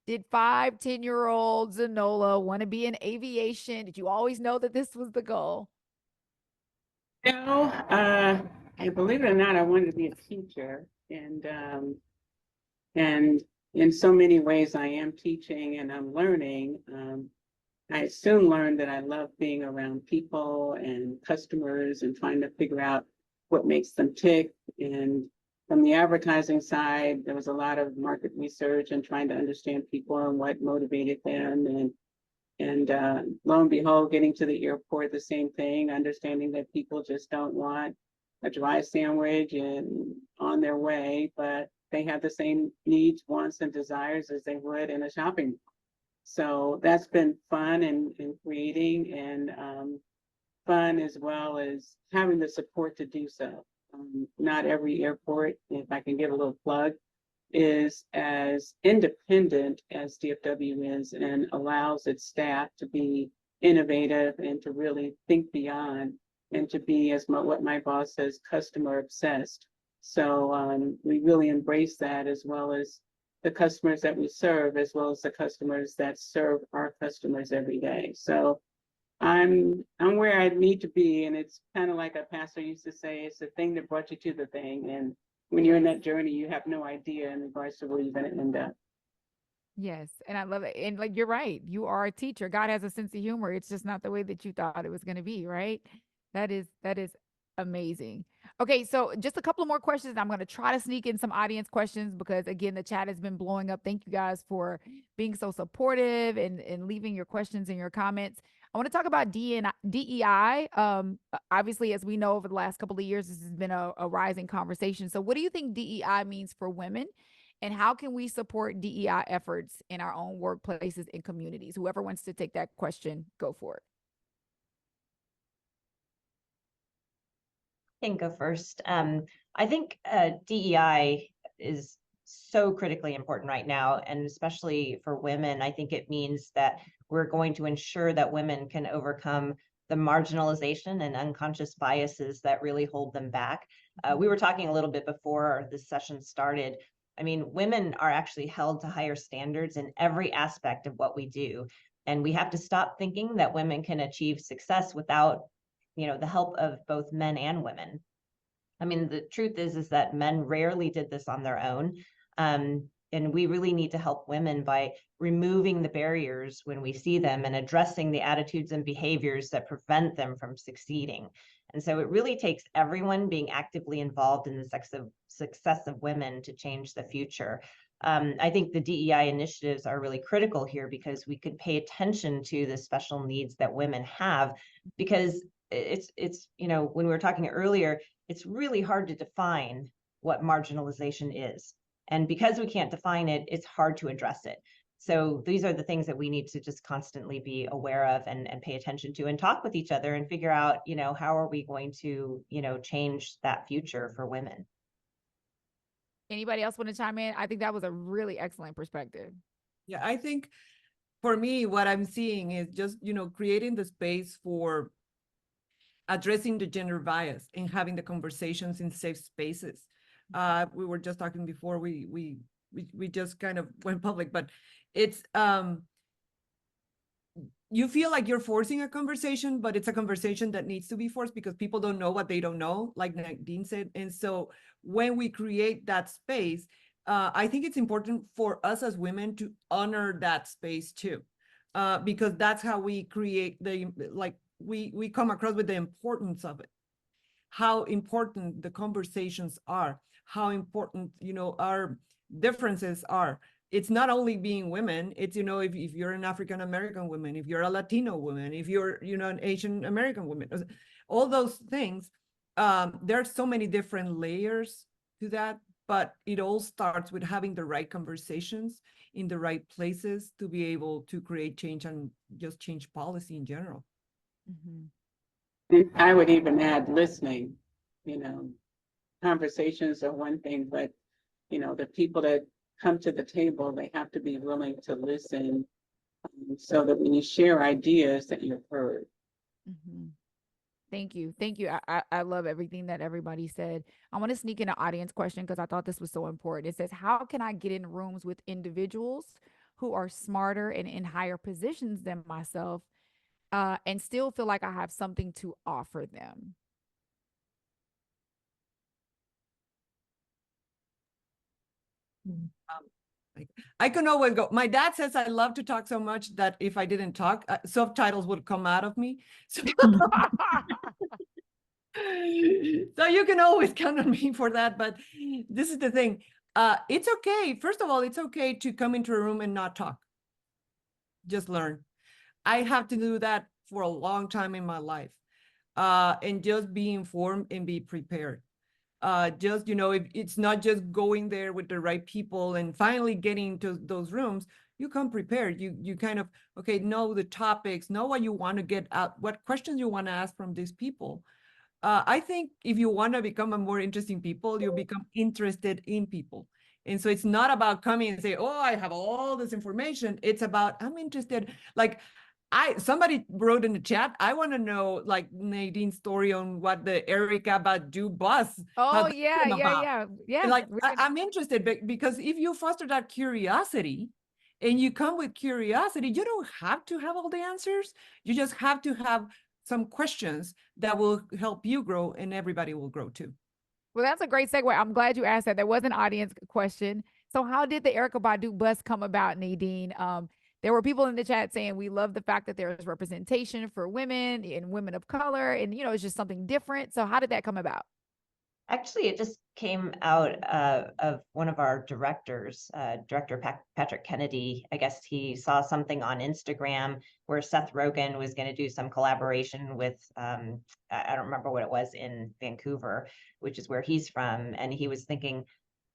[SPEAKER 2] did 5-10-year-old Zanola want to be in aviation? Did you always know that this was the goal?
[SPEAKER 4] No, believe it or not, I wanted to be a teacher, and in so many ways I am teaching and I'm learning. I soon learned that I love being around people and customers and trying to figure out what makes them tick. And from the advertising side, there was a lot of market research and trying to understand people and what motivated them. And lo and behold, getting to the airport, the same thing, understanding that people just don't want a dry sandwich and on their way, but they have the same needs, wants, and desires as they would in a shopping mall. So that's been fun and creating, and fun as well as having the support to do so. Not every airport, if I can give a little plug, is as independent as DFW is and allows its staff to be innovative and to really think beyond and to be, as what my boss says, customer obsessed. So we really embrace that, as well as the customers that we serve, as well as the customers that serve our customers every day. So I'm where I need to be, and it's kind of like a pastor used to say, it's the thing that brought you to the thing. And when you're in that journey, you have no idea in regards to where you're going to end up.
[SPEAKER 2] Yes, and I love it. And like you're right, you are a teacher. God has a sense of humor. It's just not the way that you thought it was going to be, right? That is amazing. Okay, so just a couple more questions. I'm going to try to sneak in some audience questions because again, the chat has been blowing up. Thank you guys for being so supportive and leaving your questions and your comments. I want to talk about DEI. Obviously, as we know, over the last couple of years, this has been a rising conversation. So what do you think DEI means for women? And how can we support DEI efforts in our own workplaces and communities? Whoever wants to take that question, go for it.
[SPEAKER 3] I can go first. I think DEI is so critically important right now, and especially for women. I think it means that we're going to ensure that women can overcome the marginalization and unconscious biases that really hold them back. We were talking a little bit before this session started. I mean, women are actually held to higher standards in every aspect of what we do. And we have to stop thinking that women can achieve success without, the help of both men and women. I mean, the truth is that men rarely did this on their own. And we really need to help women by removing the barriers when we see them and addressing the attitudes and behaviors that prevent them from succeeding. And so it really takes everyone being actively involved in the success of women to change the future. I think the DEI initiatives are really critical here because we could pay attention to the special needs that women have, because it's when we were talking earlier, it's really hard to define what marginalization is. And because we can't define it, it's hard to address it. So these are the things that we need to just constantly be aware of and pay attention to and talk with each other and figure out, how are we going to, change that future for women.
[SPEAKER 2] Anybody else want to chime in? I think that was a really excellent perspective.
[SPEAKER 5] Yeah, I think for me, what I'm seeing is just, creating the space for addressing the gender bias and having the conversations in safe spaces. We were just talking before we just kind of went public, but it's you feel like you're forcing a conversation, but it's a conversation that needs to be forced because people don't know what they don't know, like Nadine said. And so when we create that space, I think it's important for us as women to honor that space too, because that's how we create we come across with the importance of it, how important the conversations are, how important, our differences are. It's not only being women, it's, if you're an African-American woman, if you're a Latino woman, if you're, an Asian American woman, all those things, there are so many different layers to that, but it all starts with having the right conversations in the right places to be able to create change and just change policy in general.
[SPEAKER 2] Mm-hmm.
[SPEAKER 4] I would even add listening. Conversations are one thing, but the people that come to the table, they have to be willing to listen, so that when you share ideas that you're heard.
[SPEAKER 2] Mm-hmm. Thank you. I love everything that everybody said. I want to sneak in an audience question because I thought this was so important. It says, how can I get in rooms with individuals who are smarter and in higher positions than myself, and still feel like I have something to offer them?
[SPEAKER 5] I can always go. My dad says I love to talk so much that if I didn't talk, subtitles would come out of me. So, so you can always count on me for that. But this is the thing. It's okay. First of all, it's okay to come into a room and not talk. Just learn. I have to do that for a long time in my life. And just be informed and be prepared. Just, if it's not just going there with the right people and finally getting to those rooms, you come prepared. You kind of, okay, know the topics, know what you want to get out, what questions you want to ask from these people. I think if you want to become a more interesting people, you become interested in people. And so it's not about coming and say, oh, I have all this information. It's about, I'm interested. Like, somebody wrote in the chat, I want to know like Nadine's story on what the Erykah Badu bus.
[SPEAKER 2] Oh yeah.
[SPEAKER 5] Like, I'm interested because if you foster that curiosity and you come with curiosity, you don't have to have all the answers. You just have to have some questions that will help you grow, and everybody will grow too.
[SPEAKER 2] Well, that's a great segue. I'm glad you asked that. There was an audience question. So how did the Erykah Badu bus come about, Nadine? There were people in the chat saying we love the fact that there's representation for women and women of color, and it's just something different. So how did that come about?
[SPEAKER 3] Actually, it just came out of one of our directors, Director Patrick Kennedy. I guess he saw something on Instagram where Seth Rogen was going to do some collaboration with, I don't remember what it was, in Vancouver, which is where he's from. And he was thinking,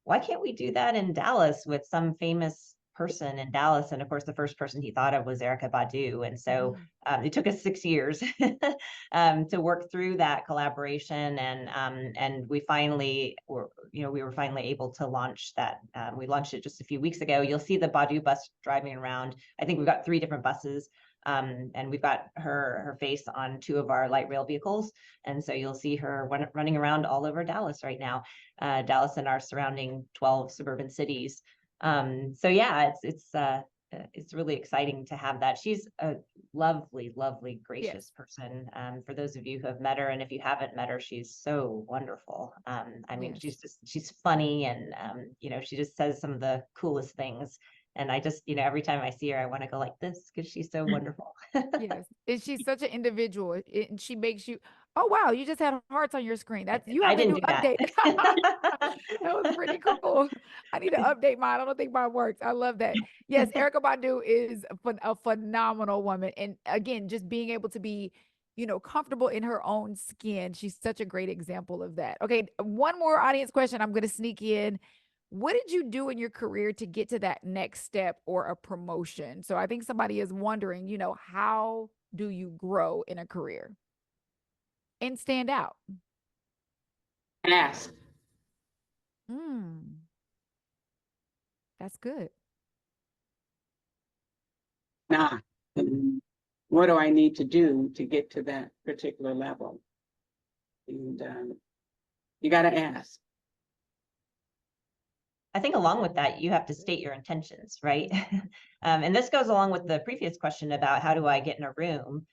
[SPEAKER 3] why can't we do that in Dallas with some famous person in Dallas? And of course, the first person he thought of was Erykah Badu. And so it took us 6 years to work through that collaboration. And we finally we were finally able to launch that. We launched it just a few weeks ago. You'll see the Badu bus driving around. I think we've got 3 different buses. And we've got her face on 2 of our light rail vehicles. And so you'll see her running around all over Dallas right now, Dallas and our surrounding 12 suburban cities. So yeah, it's really exciting to have that. She's a lovely, lovely, gracious person. For those of you who have met her, and if you haven't met her, she's so wonderful. I mean, she's funny, and she just says some of the coolest things. And I just, every time I see her, I want to go like this because she's so wonderful.
[SPEAKER 2] Yes. And she's such an individual. And she makes you, oh, wow, you just had hearts on your screen. You have a new update. That was pretty cool. I need to update mine. I don't think mine works. I love that. Yes, Erykah Badu is a phenomenal woman. And again, just being able to be, comfortable in her own skin. She's such a great example of that. Okay, one more audience question I'm going to sneak in. What did you do in your career to get to that next step or a promotion? So I think somebody is wondering, how do you grow in a career and stand out?
[SPEAKER 4] Ask.
[SPEAKER 2] That's good.
[SPEAKER 4] Not. What do I need to do to get to that particular level? And you got to ask.
[SPEAKER 3] I think along with that, you have to state your intentions, right? And this goes along with the previous question about how do I get in a room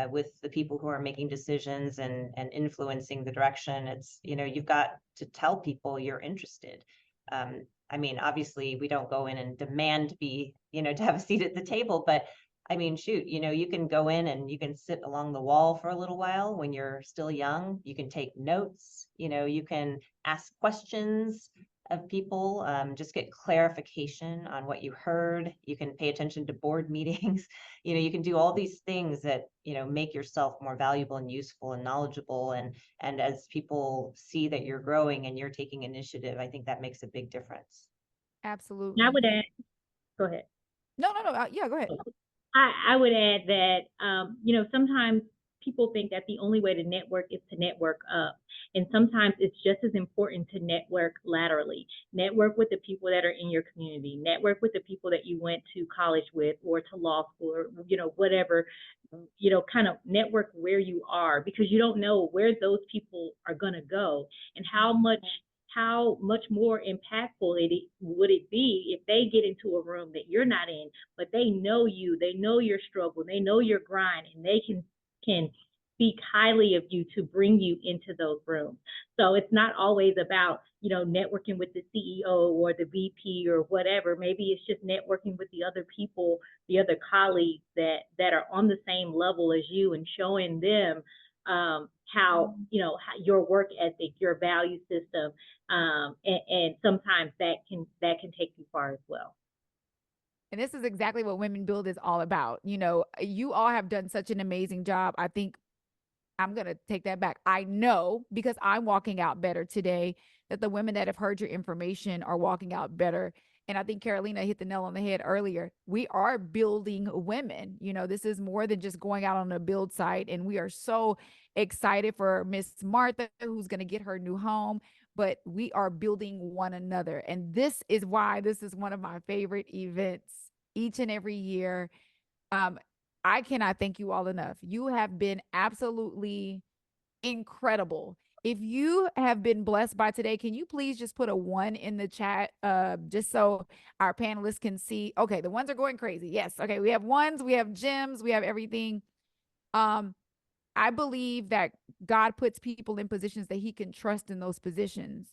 [SPEAKER 3] with the people who are making decisions and influencing the direction. It's, you've got to tell people you're interested. I mean, obviously we don't go in and demand to be, to have a seat at the table, but I mean, shoot, you can go in and you can sit along the wall for a little while when you're still young. You can take notes, you can ask questions of people, just get clarification on what you heard. You can pay attention to board meetings. You can do all these things that, make yourself more valuable and useful and knowledgeable. And as people see that you're growing and you're taking initiative, I think that makes a big difference.
[SPEAKER 2] Absolutely.
[SPEAKER 6] I would add, go ahead.
[SPEAKER 2] No. Yeah, go ahead.
[SPEAKER 6] I would add that, sometimes people think that the only way to network is to network up. And sometimes it's just as important to network laterally. Network with the people that are in your community. Network with the people that you went to college with or to law school or, whatever, kind of network where you are, because you don't know where those people are going to go and how much more impactful would it be if they get into a room that you're not in, but they know you, they know your struggle, they know your grind, and they can speak highly of you to bring you into those rooms. So it's not always about networking with the CEO or the VP or whatever. Maybe it's just networking with the other people, the other colleagues that are on the same level as you, and showing them how your work ethic, your value system, and sometimes that can take you far as well.
[SPEAKER 2] And this is exactly what Women Build is all about. You all have done such an amazing job. I think I'm going to take that back. I know, because I'm walking out better today, that the women that have heard your information are walking out better. And I think Carolina hit the nail on the head earlier. We are building women. This is more than just going out on a build site. And we are so excited for Miss Martha, who's going to get her new home. But we are building one another. And this is why this is one of my favorite events each and every year. I cannot thank you all enough. You have been absolutely incredible. If you have been blessed by today, can you please just put a 1 in the chat, just so our panelists can see? Okay, the ones are going crazy. Yes. Okay, we have ones, we have gems, we have everything. I believe that God puts people in positions that he can trust in those positions,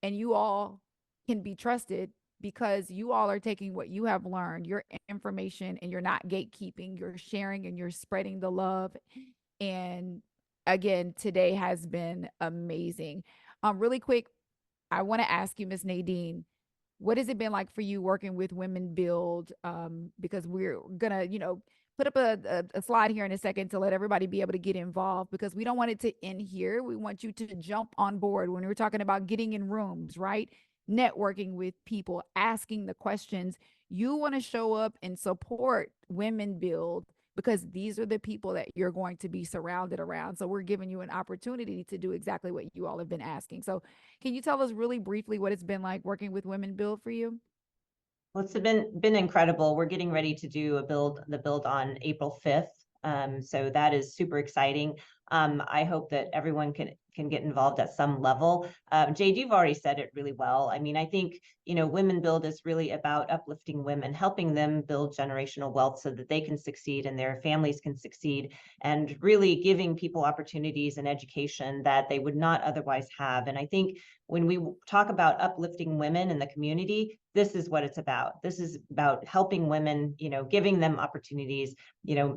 [SPEAKER 2] and you all can be trusted because you all are taking what you have learned, your information, and you're not gatekeeping, you're sharing and you're spreading the love. And again, today has been amazing. Really quick, I want to ask you, Miss Nadine, what has it been like for you working with Women Build? Because we're gonna, put up a slide here in a second to let everybody be able to get involved, because we don't want it to end here. We want you to jump on board when we're talking about getting in rooms, right? Networking with people, asking the questions. You want to show up and support Women Build, because these are the people that you're going to be surrounded around. So we're giving you an opportunity to do exactly what you all have been asking. So can you tell us really briefly what it's been like working with Women Build for you?
[SPEAKER 3] Well, it's been incredible. We're getting ready to do the build on April 5th. So that is super exciting. I hope that everyone can get involved at some level. Jade, you've already said it really well. I mean, I think, Women Build is really about uplifting women, helping them build generational wealth so that they can succeed and their families can succeed, and really giving people opportunities and education that they would not otherwise have. And I think when we talk about uplifting women in the community, this is what it's about. This is about helping women, giving them opportunities,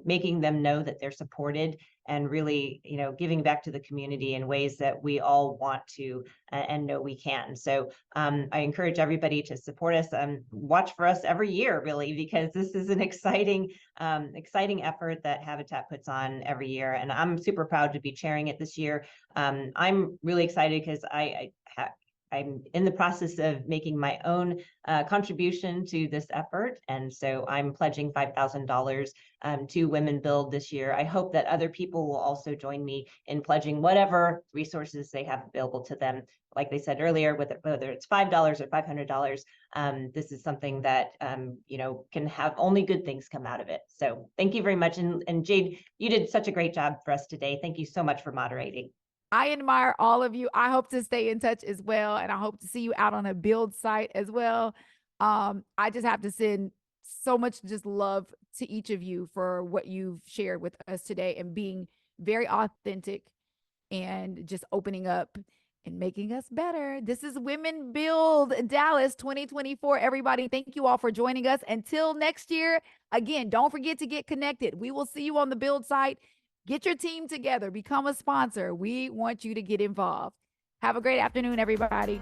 [SPEAKER 3] making them know that they're supported, and really, giving back to the community in ways that we all want to and know we can. So I encourage everybody to support us and watch for us every year, really, because this is an exciting effort that Habitat puts on every year. And I'm super proud to be chairing it this year. I'm really excited because I'm in the process of making my own contribution to this effort. And so I'm pledging $5,000 to Women Build this year. I hope that other people will also join me in pledging whatever resources they have available to them. Like they said earlier, whether it's $5 or $500, this is something that, can have only good things come out of it. So thank you very much. And Jade, you did such a great job for us today. Thank you so much for moderating.
[SPEAKER 2] I admire all of you. I hope to stay in touch as well. And I hope to see you out on a build site as well. I just have to send so much just love to each of you for what you've shared with us today, and being very authentic and just opening up and making us better. This is Women Build Dallas 2024. Everybody, thank you all for joining us. Until next year, again, don't forget to get connected. We will see you on the build site. Get your team together, become a sponsor. We want you to get involved. Have a great afternoon, everybody.